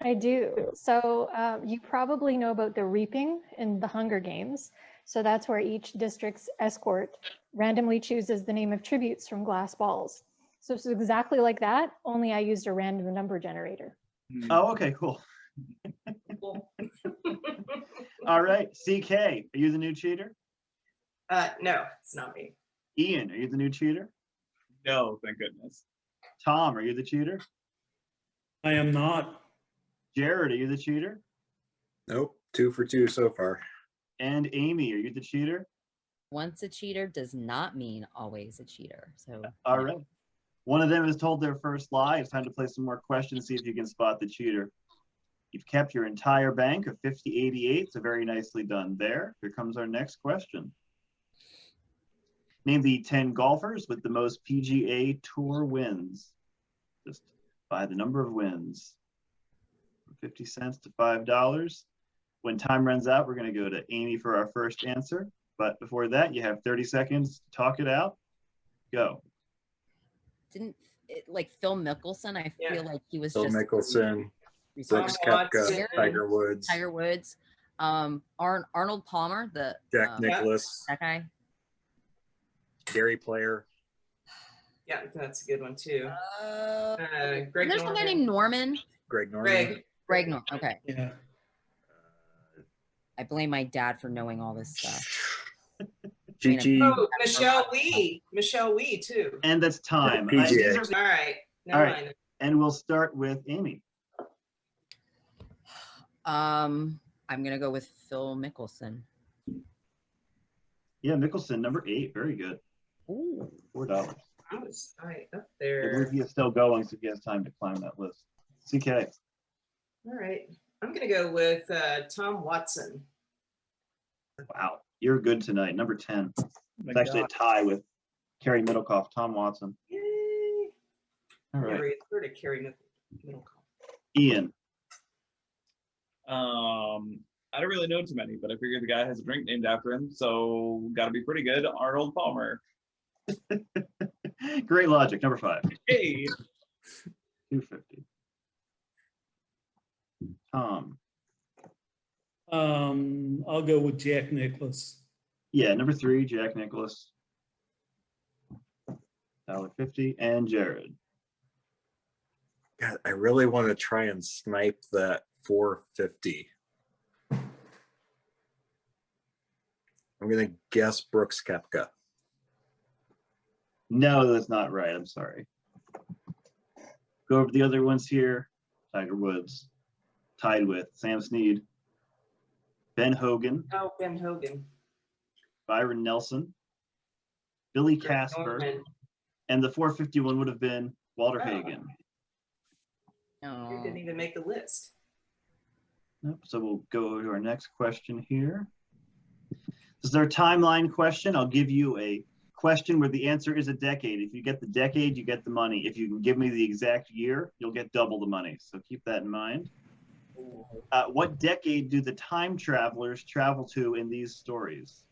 I do. So you probably know about the reaping in the Hunger Games. So that's where each district's escort randomly chooses the name of tributes from glass balls. So it's exactly like that, only I used a random number generator. Oh, okay, cool. All right, CK, are you the new cheater? No, it's not me. Ian, are you the new cheater? No, thank goodness. Tom, are you the cheater? I am not. Jared, are you the cheater? Nope, 2 for 2 so far. And Amy, are you the cheater? Once a cheater does not mean always a cheater. So All right. One of them has told their first lie. It's time to play some more questions, see if you can spot the cheater. You've kept your entire bank of 5088, so very nicely done there. Here comes our next question. Name the 10 golfers with the most PGA Tour wins. Just by the number of wins. From 50 cents to $5. When time runs out, we're going to go to Amy for our first answer. But before that, you have 30 seconds to talk it out. Go. didn't it, like Phil Mickelson? I Yeah. feel like he was Phil just Mickelson, Brooks Koepka, Watson. Tiger Woods, Tiger Woods, Arnold Palmer, the Jack Nicklaus, that guy. Gary Player. Yeah, that's a good one too. Uh, Greg there's a guy Norman. named Norman. Greg Norman. Greg. Norman. Okay. Yeah. I blame my dad for knowing all this stuff. Gigi. Oh, Michelle Wee. Michelle Wee too. And that's time. PGA. These are All right. Never All right. mind. And we'll start with Amy. I'm gonna go with Phil Mickelson. Yeah, Mickelson, number 8. Very good. Ooh. $4. I was right up I believe there. he is still going, so he has time to climb that list. CK. All right. I'm gonna go with Tom Watson. Wow, you're good tonight. Number 10. Oh my It's actually God. a tie with Kerry Middlecoff, Tom Watson. Yay! All right, Never heard of Carrie Middlecoff. Ian. I don't really know too many, but I figured the guy has a drink named after him, so got to be pretty good. Arnold Palmer. Great logic. Number 5. Hey, 250. Tom. I'll go with Jack Nicklaus. Yeah, number 3, Jack Nicklaus. $1.50. And Jared. God, I really want to try and snipe that 450. I'm gonna guess Brooks Koepka. No, that's not right. I'm sorry. Go over the other ones here. Tiger Woods. Tied with Sam Snead. Ben Hogan. Oh, Ben Hogan. Byron Nelson. Billy Greg Casper. Norman. And the 451 would have been Walter Oh. Hagen. Who didn't even make the list? Nope. So we'll go to our next question here. This is our timeline question. I'll give you a question where the answer is a decade. If you get the decade, you get the money. If you can give me the exact year, you'll get double the money. So keep that in mind. What decade do the time travelers travel to in these stories?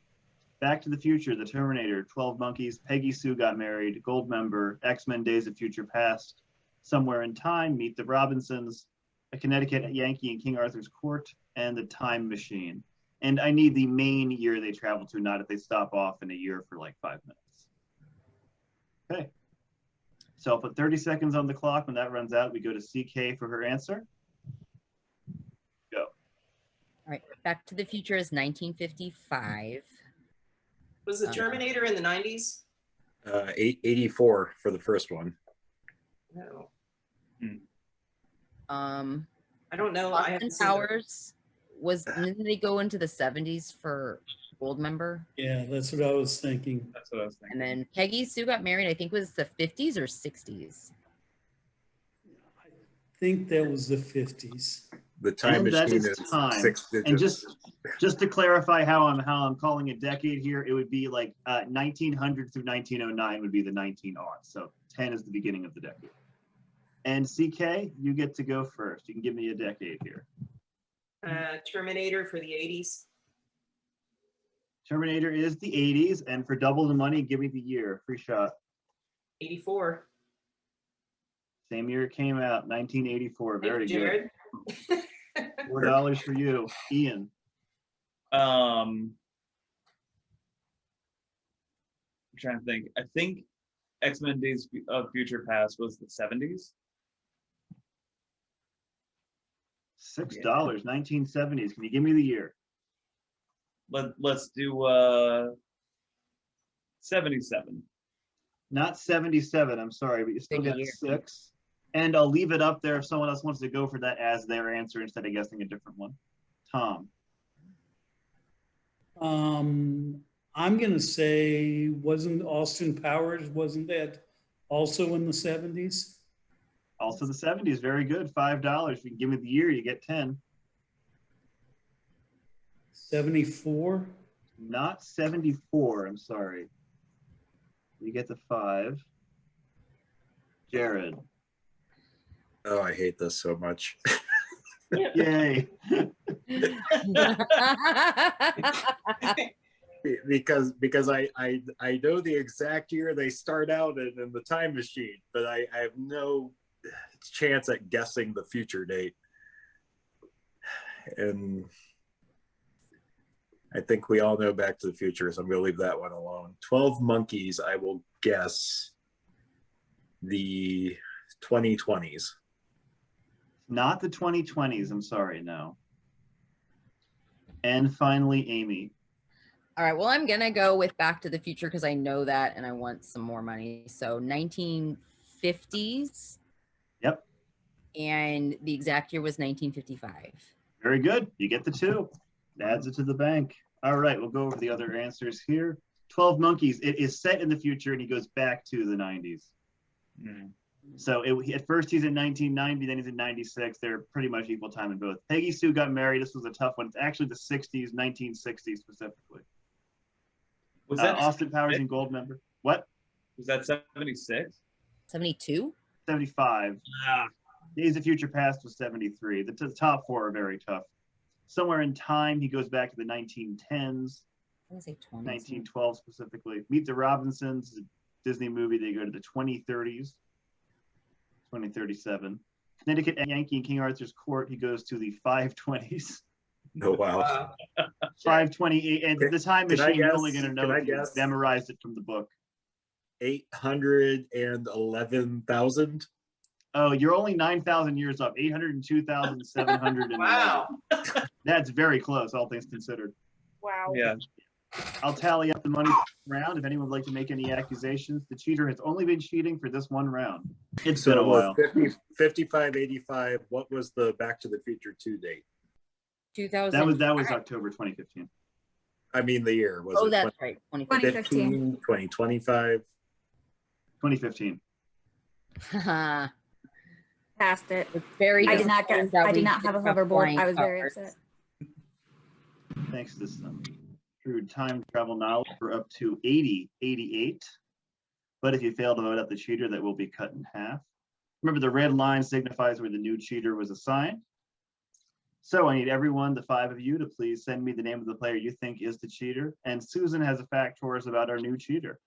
Back to the Future, The Terminator, 12 Monkeys, Peggy Sue Got Married, Goldmember, X-Men Days of Future Past, Somewhere in Time, Meet the Robinsons, A Connecticut Yankee in King Arthur's Court, and The Time Machine. And I need the main year they travel to, not if they stop off in a year for like 5 minutes. Okay. So I'll put 30 seconds on the clock. When that runs out, we go to CK for her answer. Go. All right. Back to the Future is 1955. Was the Terminator in the 90s? 84 for the first one. No. I don't know. I Austin haven't seen Powers didn't they go into the 70s for Goldmember? Yeah, that's what I was thinking. that's what I was thinking. And then Peggy Sue Got Married, I think was the 50s or 60s. I think that was the 50s. The time And that machine is is time. 6 digits. And just to clarify how I'm calling a decade here, it would be like 1900 through 1909 would be the 19 aughts. So 10 is the beginning of the decade. And CK, you get to go first. You can give me a decade here. Terminator for the 80s. Terminator is the 80s, and for double the money, give me the year. Free shot. 84. Same year it came out, 1984. Very good. Jared. $4 for you. Ian. I'm trying to think. I think X-Men Days of Future Past was the 70s. $6, 1970s. Can you give me the year? Let's do 77. Not 77, I'm sorry, but you still Pick a get year. 6. And I'll leave it up there if someone else wants to go for that as their answer instead of guessing a different one. Tom. I'm gonna say, wasn't Austin Powers, wasn't that also in the 70s? Also the 70s, very good. $5. If you can give me the year, you get 10. 74? Not 74, I'm sorry. You get the 5. Jared. Oh, I hate this so much. Yay. because I know the exact year they start out in the time machine, but I have no chance at guessing the future date. And I think we all know Back to the Future, so I'm going to leave that one alone. 12 Monkeys, I will guess the 2020s. Not the 2020s, I'm sorry, no. And finally, Amy. All right, well, I'm gonna go with Back to the Future because I know that and I want some more money. So 1950s. Yep. And the exact year was 1955. Very good. You get the 2. It adds it to the bank. All right, we'll go over the other answers here. 12 Monkeys. It is set in the future and he goes back to the 90s. So at first he's in 1990, then he's in 96. They're pretty much equal time in both. Peggy Sue Got Married. This was a tough one. It's actually the 60s, 1960s specifically. Was that Austin Powers and Goldmember? What? Was that 76? 72? 75. Days of Future Past was 73. The top 4 are very tough. Somewhere in Time, he goes back to the 1910s. I'm gonna say 20s. 1912 specifically. Meet the Robinsons, a Disney movie. They go to the 2030s. 2037. Connecticut Yankee and King Arthur's Court, he goes to the 520s. Oh, wow. 528. And the time Can I machine, you're guess? only going to know Can I if you guess? memorized it from the book. 811,000. Oh, you're only 9,000 years up. 802,700. Wow. That's very close, all things considered. Wow. Yeah. I'll tally up the money round. If anyone would like to make any accusations, the cheater has only been cheating for this one round. It's been a So it was while. 55, 85. What was the Back to the Future 2 date? 2000. That was October 2015. I mean the year. Was Oh, it that's right. 2015, 2025? 2015. Passed it. It's very I did not get. disappointing that I did we not have a didn't hoverboard. flying I was very cars. upset. Thanks to some true time travel knowledge, we're up to 88. But if you fail to vote out the cheater, that will be cut in half. Remember, the red line signifies where the new cheater was assigned. So I need everyone, the 5 of you, to please send me the name of the player you think is the cheater. And Susan has a fact for us about our new cheater.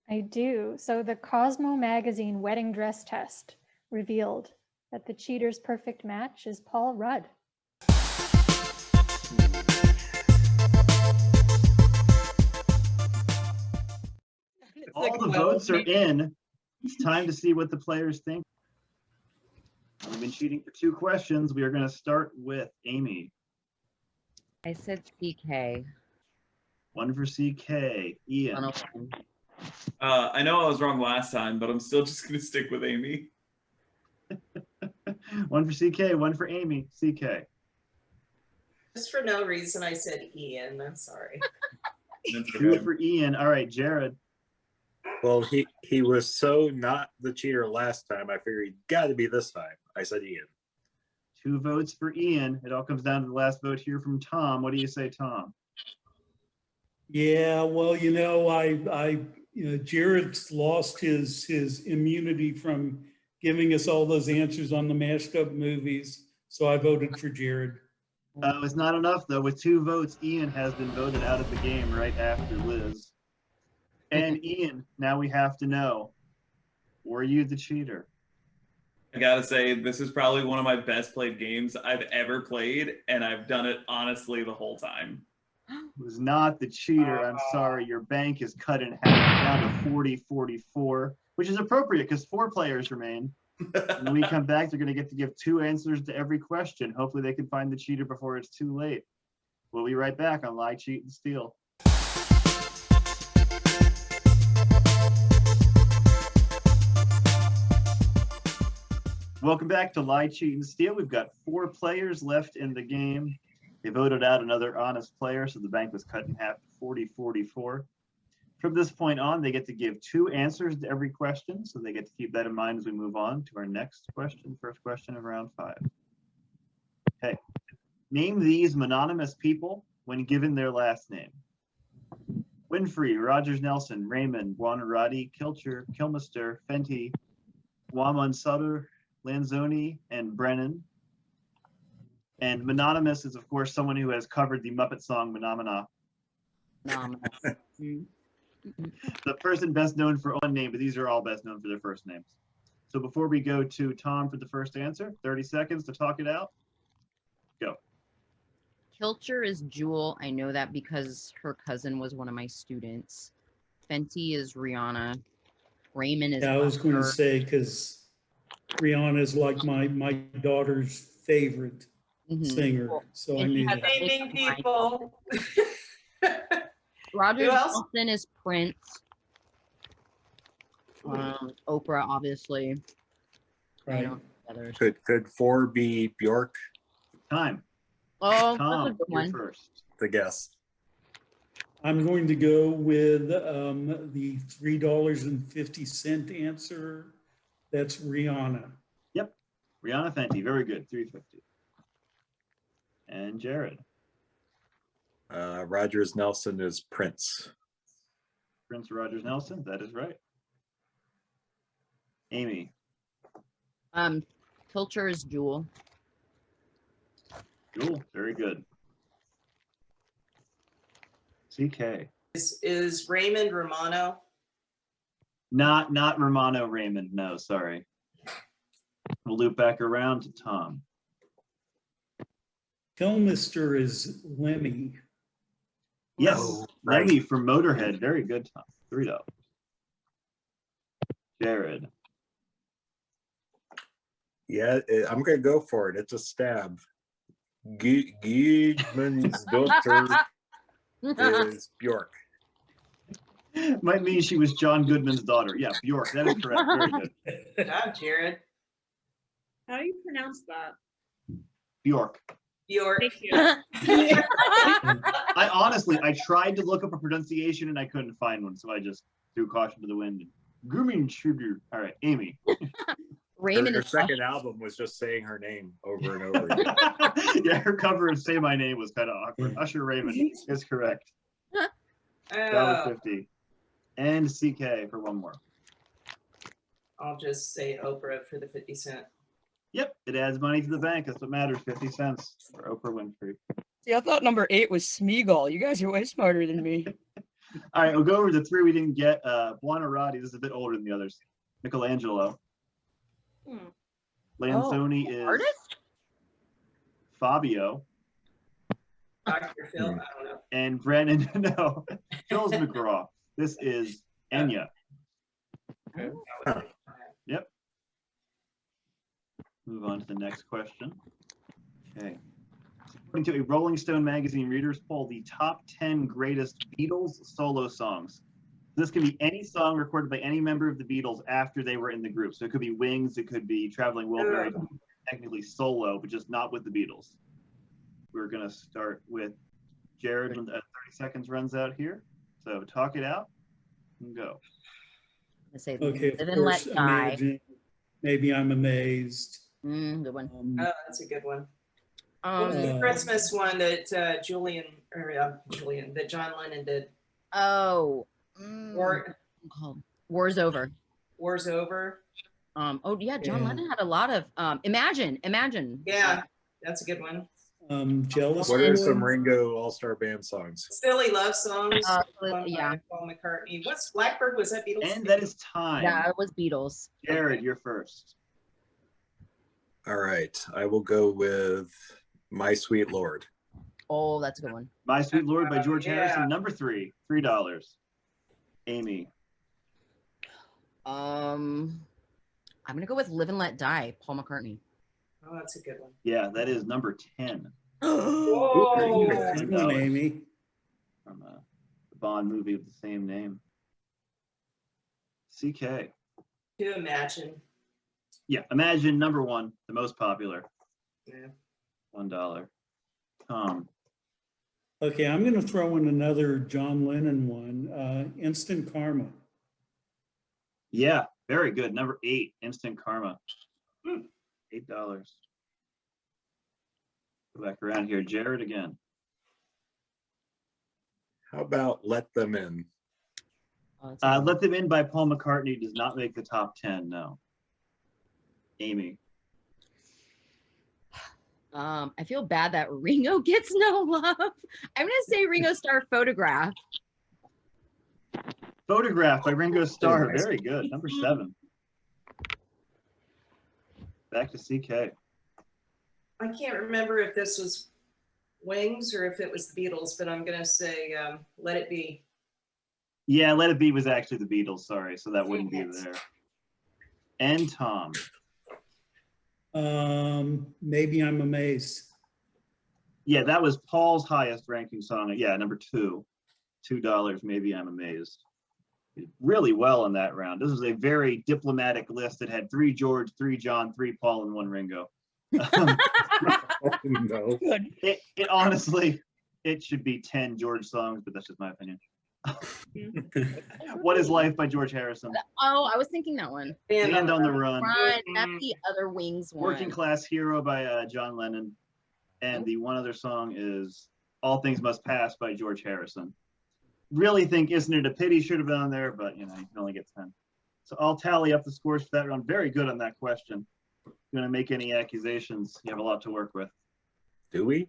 I do. So the Cosmo magazine wedding dress test revealed that the cheater's perfect match is Paul Rudd. All the votes are in. It's time to see what the players think. We've been cheating for 2 questions. We are going to start with Amy. I said CK. 1 for CK. Ian. 101. I know I was wrong last time, but I'm still just going to stick with Amy. 1 for CK, 1 for Amy. CK. Just for no reason, I said Ian. I'm sorry. 2 for Ian. All right, Jared. Well, he was so not the cheater last time. I figured he got to be this time. I said Ian. 2 votes for Ian. It all comes down to the last vote here from Tom. What do you say, Tom? Yeah, well, Jared's lost his immunity from giving us all those answers on the mashed up movies. So I voted for Jared. It's not enough though. With 2 votes, Ian has been voted out of the game right after Liz. And Ian, now we have to know, were you the cheater? I gotta say, this is probably one of my best played games I've ever played, and I've done it honestly the whole time. Was not the cheater. I'm sorry. Your bank is cut in half down to 40-44, which is appropriate because 4 players remain. When we come back, they're going to get to give 2 answers to every question. Hopefully they can find the cheater before it's too late. We'll be right back on Lie, Cheat, and Steal. Welcome back to Lie, Cheat, and Steal. We've got 4 players left in the game. They voted out another honest player, so the bank was cut in half to 40-44. From this point on, they get to give 2 answers to every question, so they get to keep that in mind as we move on to our next question, first question of round 5. Okay, name these mononymous people when given their last name. Winfrey, Rogers Nelson, Raymond, Buonarroti, Kilcher, Kilmister, Fenty, Waman Sutter, Lanzoni, and Brennan. And mononymous is, of course, someone who has covered the Muppet song Menomina. The person best known for one name, but these are all best known for their first names. So before we go to Tom for the first answer, 30 seconds to talk it out. Go. Kilcher is Jewel. I know that because her cousin was one of my students. Fenty is Rihanna. Raymond is. Yeah, I was going to Buster. say, because Rihanna is like my daughter's favorite singer, so I And she knew has that. a big Naming people. Rogers Who else? Nelson is Prince. Oprah, obviously. I Right. don't know others. Could 4 be Bjork? Time. Oh, that's a Tom, good you're one. first. The guess. I'm going to go with the $3.50 answer. That's Rihanna. Yep. Rihanna Fenty. Very good. 350. And Jared. Rogers Nelson is Prince. Prince Rogers Nelson. That is right. Amy. Kilcher is Jewel. Cool. Very good. CK. Is Raymond Romano? Not Romano Raymond. No, sorry. We'll loop back around to Tom. Kilmister is Lemmy. Yes, Oh, right. Lemmy from Motorhead. Very good, Tom. $3. Jared. Yeah, I'm going to go for it. It's a stab. Giedman's daughter is Bjork. Might mean she was John Goodman's daughter. Yeah, Bjork. That is correct. Very good. Good job, Jared. How do you pronounce that? Bjork. Bjork. Thank you. I tried to look up a pronunciation and I couldn't find one, so I just threw caution to the wind. Grooming sugar. All right, Amy. Raymond Her is second album was just saying her name over and over again. Yeah, her cover of Say My Name was kind of awkward. Usher Raymond is correct. Oh, $1.50. And CK for one more. I'll just say Oprah for the 50 cent. Yep, it adds money to the bank. That's what matters. 50 cents for Oprah Winfrey. See, I thought number 8 was Smeagol. You guys are way smarter than me. All right, we'll go over the 3 we didn't get. Buonarroti, this is a bit older than the others. Michelangelo. Lanzoni is artist? Fabio. Dr. Phil, I don't know. And Brennan, no, Phil's McGraw. This is Enya. Huh. Yep. Move on to the next question. Okay. According to a Rolling Stone magazine readers poll, the top 10 greatest Beatles solo songs. This can be any song recorded by any member of the Beatles after they were in the group. So it could be Wings, it could be Traveling Wilburys, technically solo, but just not with the Beatles. We're going to start with Jared when 30 seconds runs out here. So talk it out and go. I say Okay, Live of and Let course, Die. Imagine, Maybe I'm Amazed. Good one. Oh, that's a good one. What Um, was the Christmas one that that John Lennon did? War's Over. War's Over. Oh yeah, John Yeah. Lennon had a lot of Imagine. Yeah, that's a good one. Jealous What are some Boy. Ringo All-Star Band songs? Silly Love Songs. Yeah. By Paul McCartney. What's Blackbird? Was that Beatles? And that is time. Yeah, it was Beatles. Jared, you're first. All right, I will go with My Sweet Lord. Oh, that's a good one. My Sweet Lord by George Yeah. Harrison, number 3, $3. Amy. I'm gonna go with Live and Let Die, Paul McCartney. Oh, that's a good one. Yeah, that is number 10. Whoa. Good one, Amy. From the Bond movie of the same name. CK. To Imagine. Yeah, Imagine, number 1, the most popular. Yeah. $1. Tom. Okay, I'm going to throw in another John Lennon one, Instant Karma. Yeah, very good. Number 8, Instant Karma. $8. Go back around here. Jared again. How about Let Them In? Oh, that's a good one. Let Them In by Paul McCartney does not make the top 10, no. Amy. I feel bad that Ringo gets no love. I'm gonna say Ringo Starr Photograph. Photograph by Ringo Starr. Very good. Number 7. Back to CK. I can't remember if this was Wings or if it was the Beatles, but I'm going to say Let It Be. Yeah, Let It Be was actually the Beatles, sorry, so that wouldn't be there. And Tom. Maybe I'm Amazed. Yeah, that was Paul's highest ranking song. Yeah, number 2. $2, Maybe I'm Amazed. Did really well in that round. This was a very diplomatic list that had 3 George, 3 John, 3 Paul, and 1 Ringo. No. Good. It honestly, it should be 10 George songs, but that's just my opinion. What is Life by George Harrison? Oh, I was thinking that one. Band on the Run. Run. That's the other Wings one. Working Class Hero by John Lennon. And the one other song is All Things Must Pass by George Harrison. Really think Isn't It a Pity should have been on there, but you know, you can only get 10. So I'll tally up the scores for that round. Very good on that question. If you're gonna make any accusations, you have a lot to work with. Do we?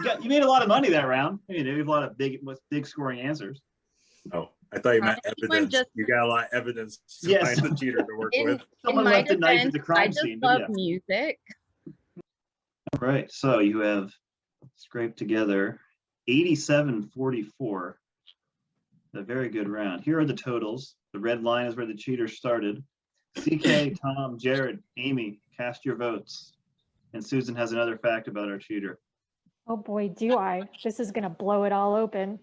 You made a lot of money that round. You know, you have a lot of big scoring answers. Oh, I thought you meant I think I'm evidence. just- You got a lot of evidence to Yes. find the cheater to work In, with. in Someone my left a knife at defense, the I crime just scene, but love yeah. music. All right, so you have scraped together 87-44. A very good round. Here are the totals. The red line is where the cheater started. CK, Tom, Jared, Amy, cast your votes. And Susan has another fact about our cheater. Oh boy, do I. This is going to blow it all open.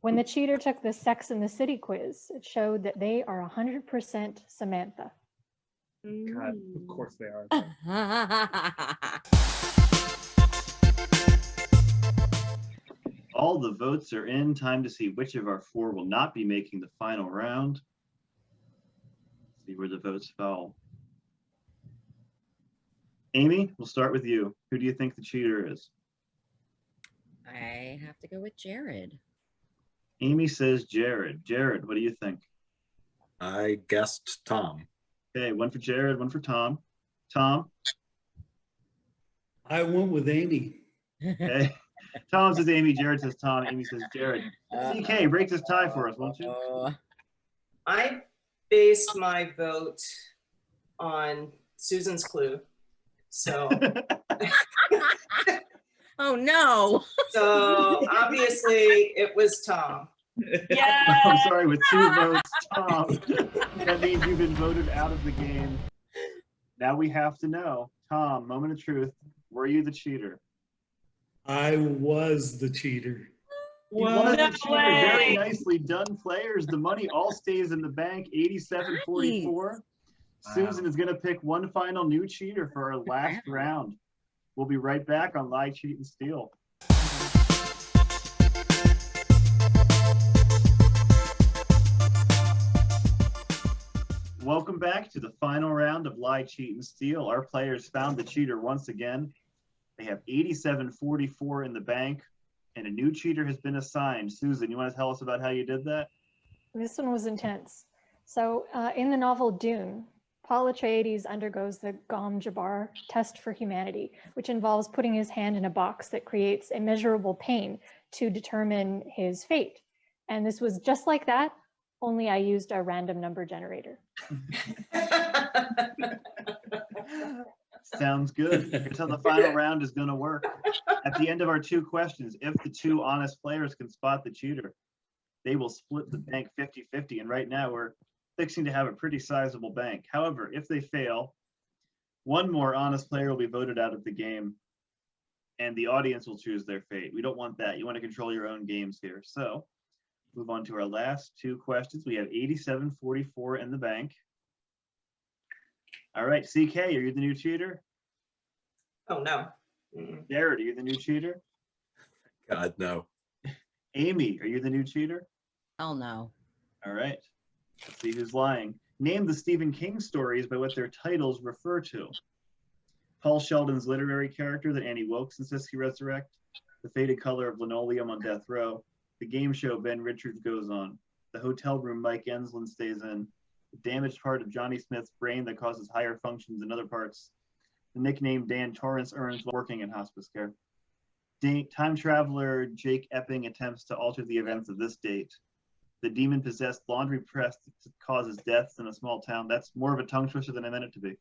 When the cheater took the Sex and the City quiz, it showed that they are 100% Samantha. God, of course they are. All the votes are in. Time to see which of our 4 will not be making the final round. See where the votes fall. Amy, we'll start with you. Who do you think the cheater is? I have to go with Jared. Amy says Jared. Jared, what do you think? I guessed Tom. Okay, 1 for Jared, 1 for Tom. Tom, I went with Amy. okay. Tom says Amy, Jared says Tom, Amy says Jared. CK, break this tie for us, won't you? I based my vote on Susan's clue. So, Oh no. so obviously it was Tom. Yeah. I'm sorry, with 2 votes, Tom. That means you've been voted out of the game. Now we have to know. Tom, moment of truth. Were you the cheater? I was the cheater. You was No the cheater. Very way. nicely done, players. The money all stays in the bank, 87-44. Susan is going to pick one final new cheater for our last round. We'll be right back on Lie, Cheat, and Steal. Welcome back to the final round of Lie, Cheat, and Steal. Our players found the cheater once again. They have 87-44 in the bank, and a new cheater has been assigned. Susan, you want to tell us about how you did that? This one was intense. So in the novel Dune, Paul Atreides undergoes the Gom Jabbar test for humanity, which involves putting his hand in a box that creates immeasurable pain to determine his fate. And this was just like that, only I used a random number generator. Sounds good. Here's how the final round is going to work. At the end of our 2 questions, if the 2 honest players can spot the cheater, they will split the bank 50-50. And right now we're fixing to have a pretty sizable bank. However, if they fail, 1 more honest player will be voted out of the game and the audience will choose their fate. We don't want that. You want to control your own games here. So move on to our last 2 questions. We have 87.44 in the bank. All right, CK, are you the new cheater? Oh, no. Jared, are you the new cheater? God, no. Amy, are you the new cheater? Hell no. All right, let's see who's lying. Name the Stephen King stories by what their titles refer to. Paul Sheldon's literary character that Annie Wilkes insists he resurrect, The Faded Color of Linoleum on Death Row, the game show Ben Richards goes on, the hotel room Mike Enslin stays in, the damaged part of Johnny Smith's brain that causes higher functions in other parts, the nickname Dan Torrance earns while working in hospice care. Time traveler Jake Epping attempts to alter the events of this date. The demon-possessed laundry press causes deaths in a small town. That's more of a tongue twister than I meant it to be.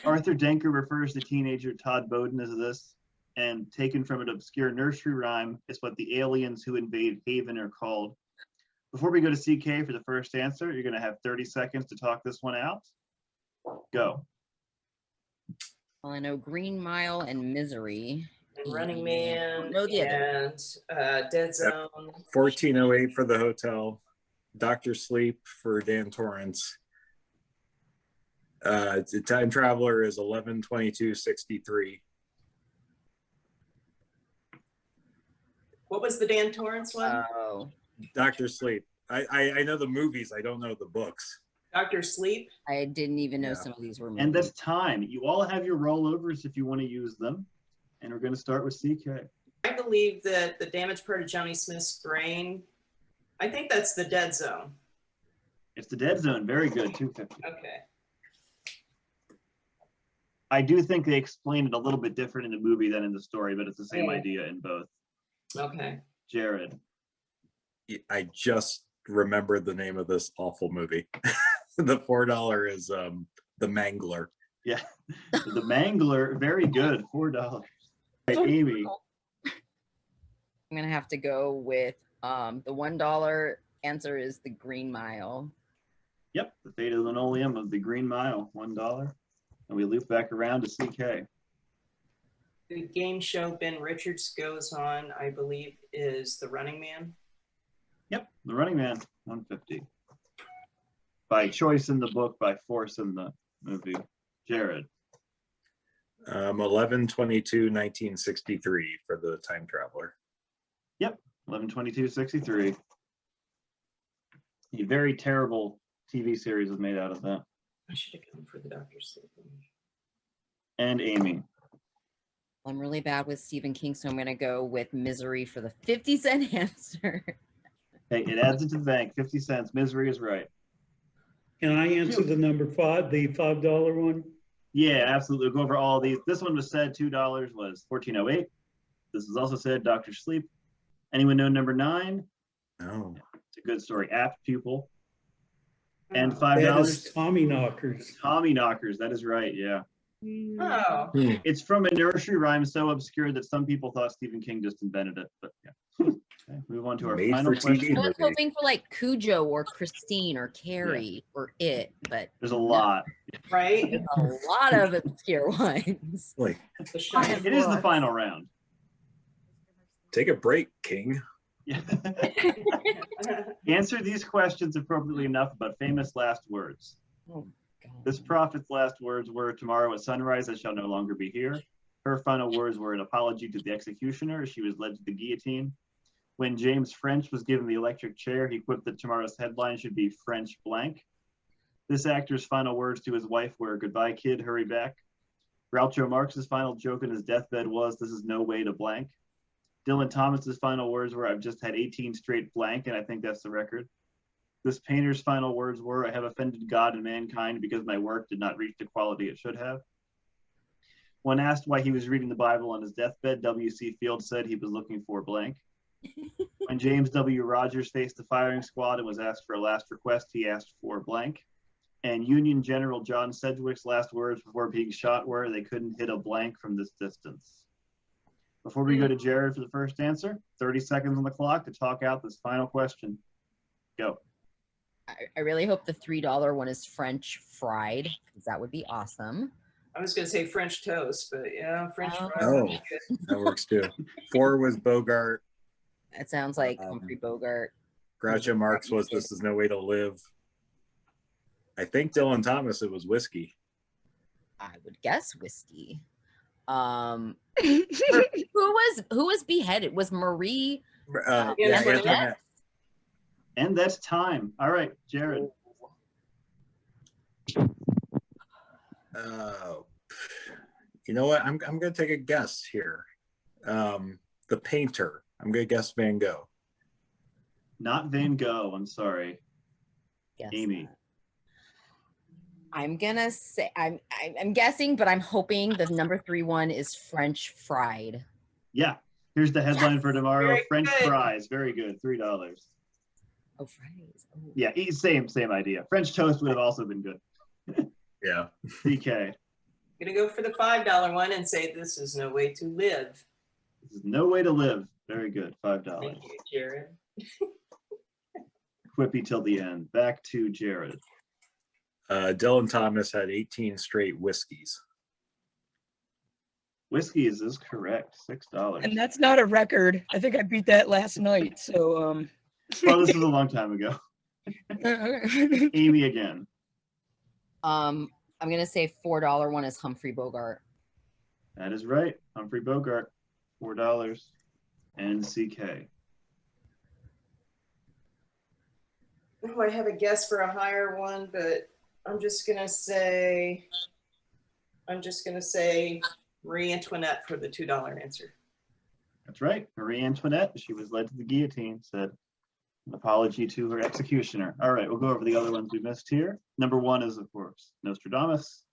Arthur Denker refers to teenager Todd Bowden as this, and taken from an obscure nursery rhyme is what the aliens who invade Haven are called. Before we go to CK for the first answer, you're going to have 30 seconds to talk this one out. Go. Well, I know Green Mile and Misery. And Running Man No, the other. and Dead Zone. 1408 for the hotel. Dr. Sleep for Dan Torrance. The time traveler is 11/22/63. What was the Dan Torrance one? Oh, Dr. Sleep. I know the movies. I don't know the books. Dr. Sleep. I didn't even know Yeah. some of these were movies. And that's time. You all have your rollovers if you want to use them. And we're going to start with CK. I believe that the damaged part of Johnny Smith's brain, I think that's the Dead Zone. It's the Dead Zone. Very good. 250. Okay. I do think they explain it a little bit different in the movie than in the story, but it's the same idea in both. Okay. Jared. I just remembered the name of this awful movie. The $4 is The Mangler. Yeah. The Mangler. Very good. $4. Right, Amy. I'm gonna have to go with the $1 answer is the Green Mile. Yep. The Fate of Linoleum of the Green Mile. $1. And we loop back around to CK. The game show Ben Richards goes on, I believe, is The Running Man. Yep. The Running Man. 150. By choice in the book, by force in the movie. Jared. 11/22/1963 for the time traveler. Yep. 11/22/63. A very terrible TV series was made out of that. I should have gone for the Dr. Sleep one. And Amy. I'm really bad with Stephen King, so I'm gonna go with Misery for the 50-cent answer. Hey, it adds into the bank. 50 cents. Misery is right. Can I answer the number 5, the $5 one? Yeah, absolutely. We'll go over all these. This one was said $2 was 1408. This is also said Dr. Sleep. Anyone know number 9? No. It's a good story. Apt Pupil. And Oh. $5. That is Tommy Knockers. Tommy Knockers. That is right. Yeah. Oh. It's from a nursery rhyme so obscure that some people thought Stephen King just invented it. But yeah. Okay, move on to our Made final for TV question. I was movie. hoping for like Cujo or Christine or Carrie or It, but There's a lot. Right? there's a lot of obscure ones. Like, The Shining. It is the final round. take a break, King. Yeah. Answer these questions appropriately enough about famous last words. Oh, God. This prophet's last words were, "Tomorrow at sunrise, I shall no longer be here." Her final words were an apology to the executioner as she was led to the guillotine. When James French was given the electric chair, he quipped that tomorrow's headline should be French blank. This actor's final words to his wife were, "Goodbye, kid, hurry back." Groucho Marx's final joke in his deathbed was, "This is no way to blank." Dylan Thomas's final words were, "I've just had 18 straight blank, and I think that's the record." This painter's final words were, "I have offended God and mankind because my work did not reach the quality it should have." When asked why he was reading the Bible on his deathbed, W.C. Fields said he was looking for blank. When James W. Rogers faced the firing squad and was asked for a last request, he asked for blank. And Union General John Sedgwick's last words before being shot were, "They couldn't hit a blank from this distance." Before we go to Jared for the first answer, 30 seconds on the clock to talk out this final question. Go. I really hope the $3 one is French fried, because that would be awesome. I was going to say French toast, but yeah, French fries. Oh, would be good. that works too. 4 was Bogart. It sounds like Humphrey Bogart. Groucho Marx was This Is No Way to Live. I think Dylan Thomas, it was whiskey. I would guess whiskey. Who was beheaded? Was Marie? Antoinette. And that's time. All right, Jared. You know what? I'm going to take a guess here. The painter. I'm going to guess Van Gogh. Not Van Gogh. I'm sorry. Guess Amy. that. I'm gonna say I'm guessing, but I'm hoping the number 3 one is French fried. Yeah. Here's the headline for tomorrow. Very French good. fries. Very good. $3. Oh, fries. Oh. Yeah, same idea. French toast would have also been good. Yeah. CK. I'm going to go for the $5 one and say this is no way to live. This is no way to live. Very good. $5. Thank you, Jared. Quippy till the end. Back to Jared. Dylan Thomas had 18 straight whiskeys. Whiskeys is correct. $6. And that's not a record. I think I beat that last night. So Well, this was a long time ago. Amy again. I'm gonna say $4 one is Humphrey Bogart. That is right. Humphrey Bogart. $4. And CK. Oh, I have a guess for a higher one, but I'm just gonna say Marie Antoinette for the $2 answer. That's right. Marie Antoinette. She was led to the guillotine. Said an apology to her executioner. All right, we'll go over the other ones we missed here. Number 1 is, of course, Nostradamus.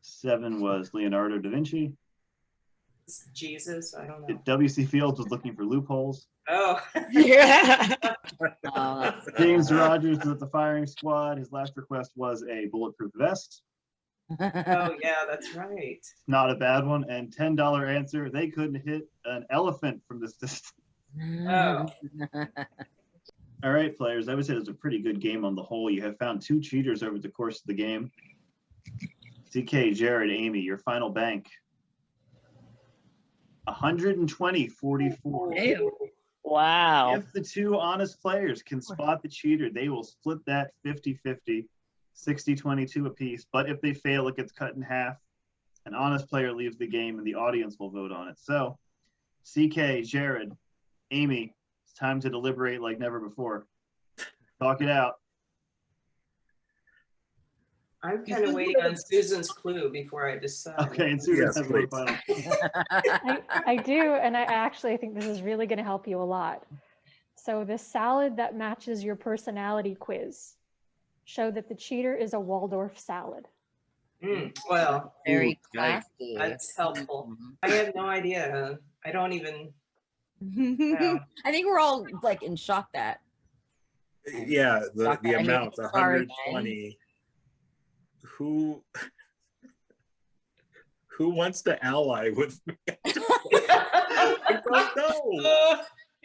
7 was Leonardo da Vinci. Jesus, I don't know. W.C. Fields was looking for loopholes. Oh, yeah. James Rogers was at the firing squad. His last request was a bulletproof vest. oh yeah, that's right. Not a bad one. And $10 answer, they couldn't hit an elephant from this distance. Oh. All right, players, I would say it was a pretty good game on the whole. You have found 2 cheaters over the course of the game. CK, Jared, Amy, your final bank. 120.44. Damn. Wow. If the 2 honest players can spot the cheater, they will split that 50-50, 60-22 apiece. But if they fail, it gets cut in half. An honest player leaves the game and the audience will vote on it. So, CK, Jared, Amy, it's time to deliberate like never before. Talk it out. I'm kind of waiting on Susan's clue before I decide. Okay, and Susan Yes, has one please. final. I do, and I actually think this is really going to help you a lot. So the salad that matches your personality quiz showed that the cheater is a Waldorf salad. Well, Very Ooh, classy. that's helpful. I have no idea. I don't even. I think we're all like in shock that. Yeah, the I hate amount, to sorry, man. 120. Who wants to ally with me? I don't know.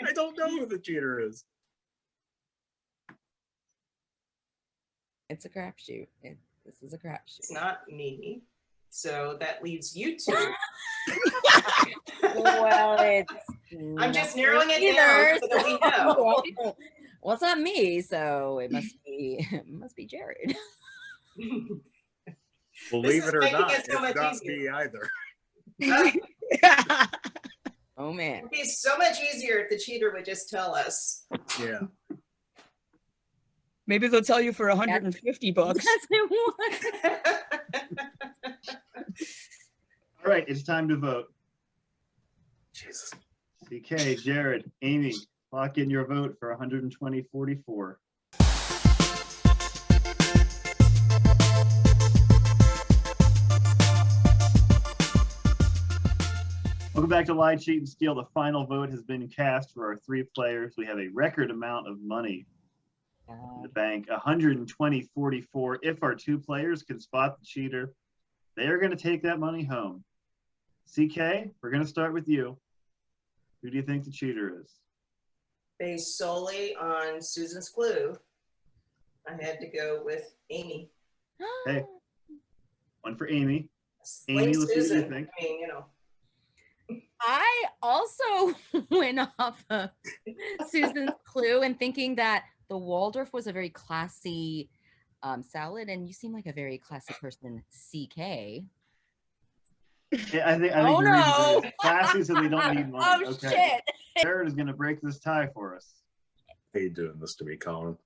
I don't know who the cheater is. It's a crapshoot. This is a crapshoot. It's not me. So that leaves you 2. Well, it's I'm just not narrowing it either, down so that we know. Well, it's not me, so it must be Jared. Believe is it or making not, it so much it's not easier. me either. Oh man. It'd be so much easier if the cheater would just tell us. Yeah. Maybe they'll tell you for $150. That's it. All right, it's time to vote. Jesus. CK, Jared, Amy, lock in your vote for 120.44. Welcome back to Lie, Cheat, and Steal. The final vote has been cast for our 3 players. We have a record amount of money in the bank, 120.44. If our 2 players can spot the cheater, they are going to take that money home. CK, we're going to start with you. Who do you think the cheater is? Based solely on Susan's clue, I had to go with Amy. Hey, one for Amy. Blame Amy, let's see what you Susan. think. I mean, you know. I also went off of Susan's clue and thinking that the Waldorf was a very classy salad, and you seem like a very classy person, CK. Yeah, I think Oh, the reason no. is classy, so they don't need money. Oh, Okay. shit. Jared is going to break this tie for us. How you doing this to me, Colin?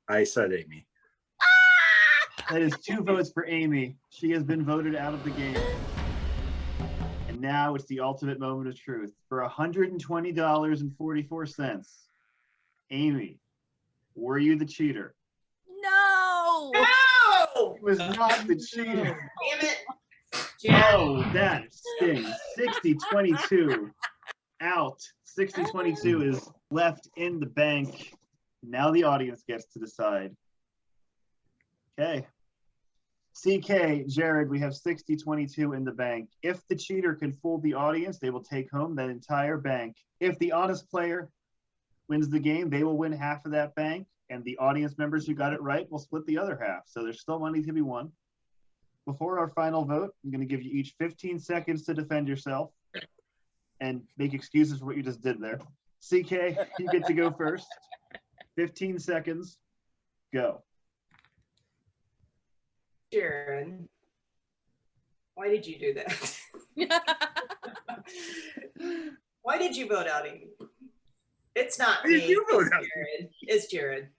I said Amy. That is 2 votes for Amy. She has been voted out of the game. And now it's the ultimate moment of truth. For $120.44, Amy, were you the cheater? No. No! It was not the cheater. Damn it. Oh, that stings. 60-22 out. 60-22 is left in the bank. Now the audience gets to decide. Okay. CK, Jared, we have 60-22 in the bank. If the cheater can fool the audience, they will take home that entire bank. If the honest player wins the game, they will win half of that bank, and the audience members who got it right will split the other half. So there's still money to be won. Before our final vote, I'm going to give you each 15 seconds to defend yourself and make excuses for what you just did there. CK, you get to go first. 15 seconds. Go. Jared, why did you do that? Why did you vote out Amy? It's not Why did me. you vote It's out? Jared. It's Jared.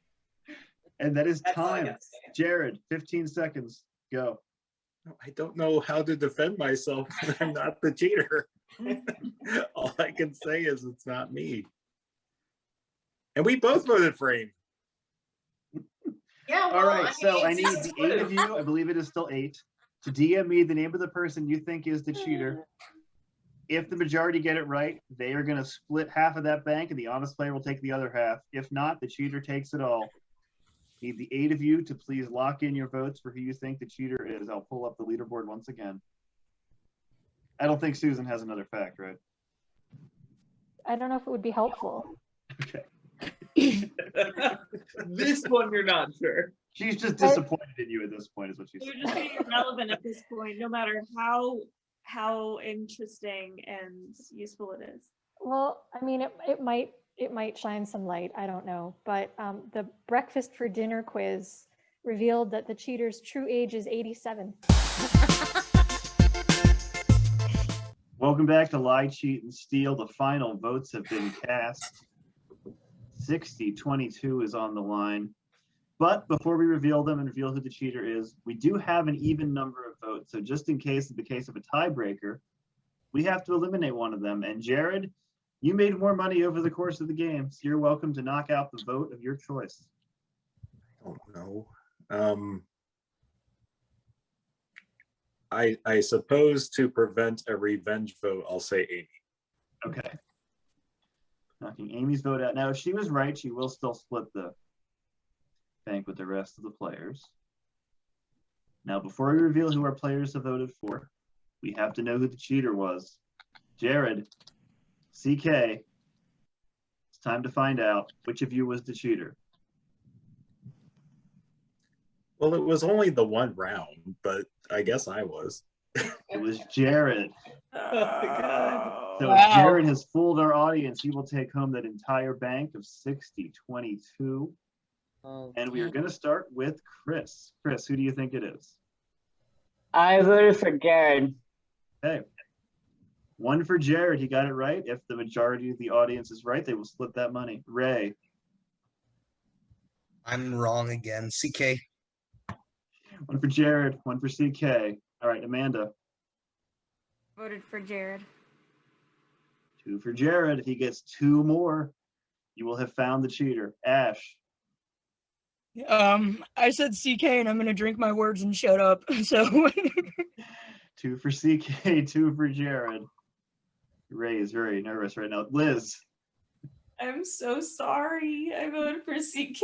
And that is That's all I time. gotta say. Jared, 15 seconds. Go. I don't know how to defend myself when I'm not the cheater. All I can say is it's not me. And we both voted for Amy. Yeah, well, All right, so I need Susan's the 8 of clue. you, I believe it is still 8, to DM me the name of the person you think is the cheater. If the majority get it right, they are going to split half of that bank and the honest player will take the other half. If not, the cheater takes it all. Need the 8 of you to please lock in your votes for who you think the cheater is. I'll pull up the leaderboard once again. I don't think Susan has another fact, right? I don't know if it would be helpful. Okay. This one you're not sure. She's just disappointed in you at this point, is what she's You're saying. just being irrelevant at this point, no matter how interesting and useful it is. Well, I mean, it might shine some light. I don't know, but the breakfast for dinner quiz revealed that the cheater's true age is 87. Welcome back to Lie, Cheat, and Steal. The final votes have been cast. 60-22 is on the line. But before we reveal them and reveal who the cheater is, we do have an even number of votes. So just in the case of a tiebreaker, we have to eliminate one of them. And Jared, you made more money over the course of the game, so you're welcome to knock out the vote of your choice. I don't know. I suppose to prevent a revenge vote, I'll say Amy. Okay. Knocking Amy's vote out. Now, if she was right, she will still split the bank with the rest of the players. Now, before we reveal who our players have voted for, we have to know who the cheater was. Jared, CK, it's time to find out which of you was the cheater. Well, it was only the one round, but I guess I was. It was Jared. Oh my God. So Wow. if Jared has fooled our audience, he will take home that entire bank of 60-22. And we are going to start with Chris. Chris, who do you think it is? I voted for Jared. Okay. One for Jared. He got it right. If the majority of the audience is right, they will split that money. Ray. I'm wrong again. CK. One for Jared. One for CK. All right, Amanda. Voted for Jared. 2 for Jared. If he gets 2 more, you will have found the cheater. Ash. I said CK and I'm gonna drink my words and shut up. So 2 for CK, 2 for Jared. Ray is very nervous right now. Liz, I'm so sorry. I voted for CK.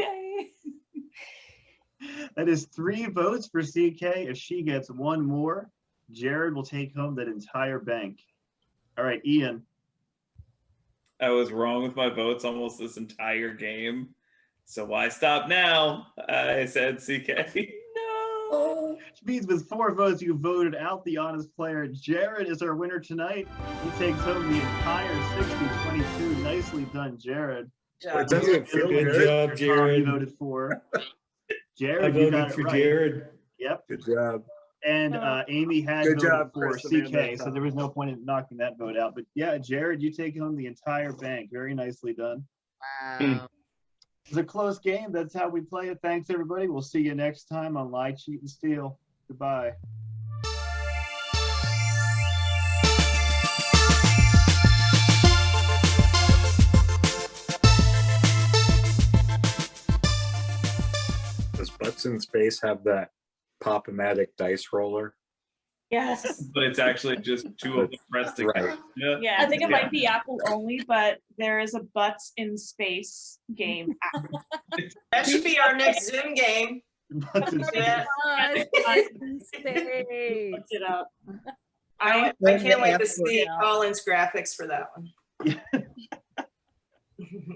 that is 3 votes for CK. If she gets 1 more, Jared will take home that entire bank. All right, Ian. I was wrong with my votes almost this entire game. So why stop now? I said CK. No. Which means with 4 votes, you voted out the honest player. Jared is our winner tonight. He takes home the entire 60-22. Nicely done, Jared. It doesn't feel Good good. job, Tom, you Jared. voted for. Jared, I you got voted it for right. Jared. Yep. Good job. And Amy had Good voted job, for Chris, Amanda, CK, and so Tom. there was no point in knocking that vote out. But yeah, Jared, you take home the entire bank. Very nicely done. Wow. It's a close game. That's how we play it. Thanks, everybody. We'll see you next time on Lie, Cheat, and Steal. Goodbye. Does Butts in Space have that Pop-O-Matic dice roller? Yes. But it's actually just 2 of them pressed together. Right. Yeah, I think it might be Apple only, but there is a Butts in Space game. That should be our next Zoom game. Yeah. Space. Looked it up. I can't wait to see Colin's graphics for that one.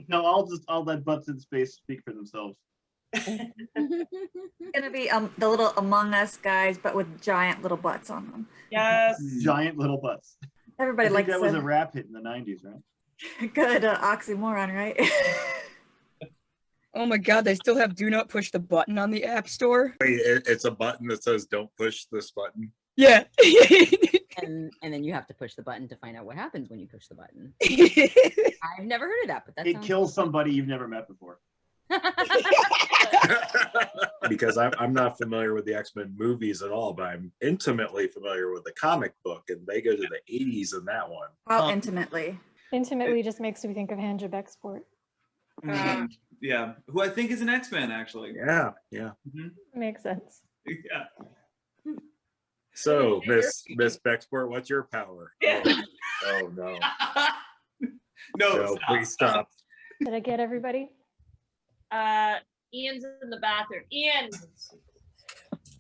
No, I'll let Butts in Space speak for themselves. It's gonna be the little Among Us guys, but with giant little butts on them. Yes. Giant little butts. Everybody I think likes that was a a rap hit in the 90s, right? good oxymoron, right? Oh my God, they still have do not push the button on the App Store. Wait, it's a button that says don't push this button. Yeah. And then you have to push the button to find out what happens when you push the button. Yeah. I've never heard of that, but that It sounds kills somebody you've never met before. Because I'm not familiar with the X-Men movies at all, but I'm intimately familiar with the comic book, and they go to the 80s in that one. How intimately? Intimately just makes me think of Handjob Export. Yeah, who I think is an X-Men actually. Yeah. Mhm. Makes sense. Yeah. So, Miss Bexport, what's your power? Oh no. No, No, please stop. Did I get everybody? Ian's in the bathroom. Ian,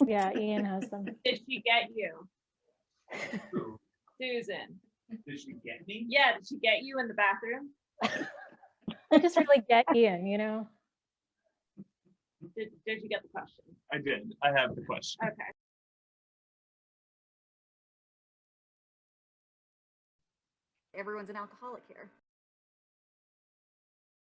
Yeah, Ian has them. did she get you? Susan. Did she get me? Yeah, did she get you in the bathroom? I just really get Ian, you know? Did you get the question? I did. I have the question. Okay. Everyone's an alcoholic here.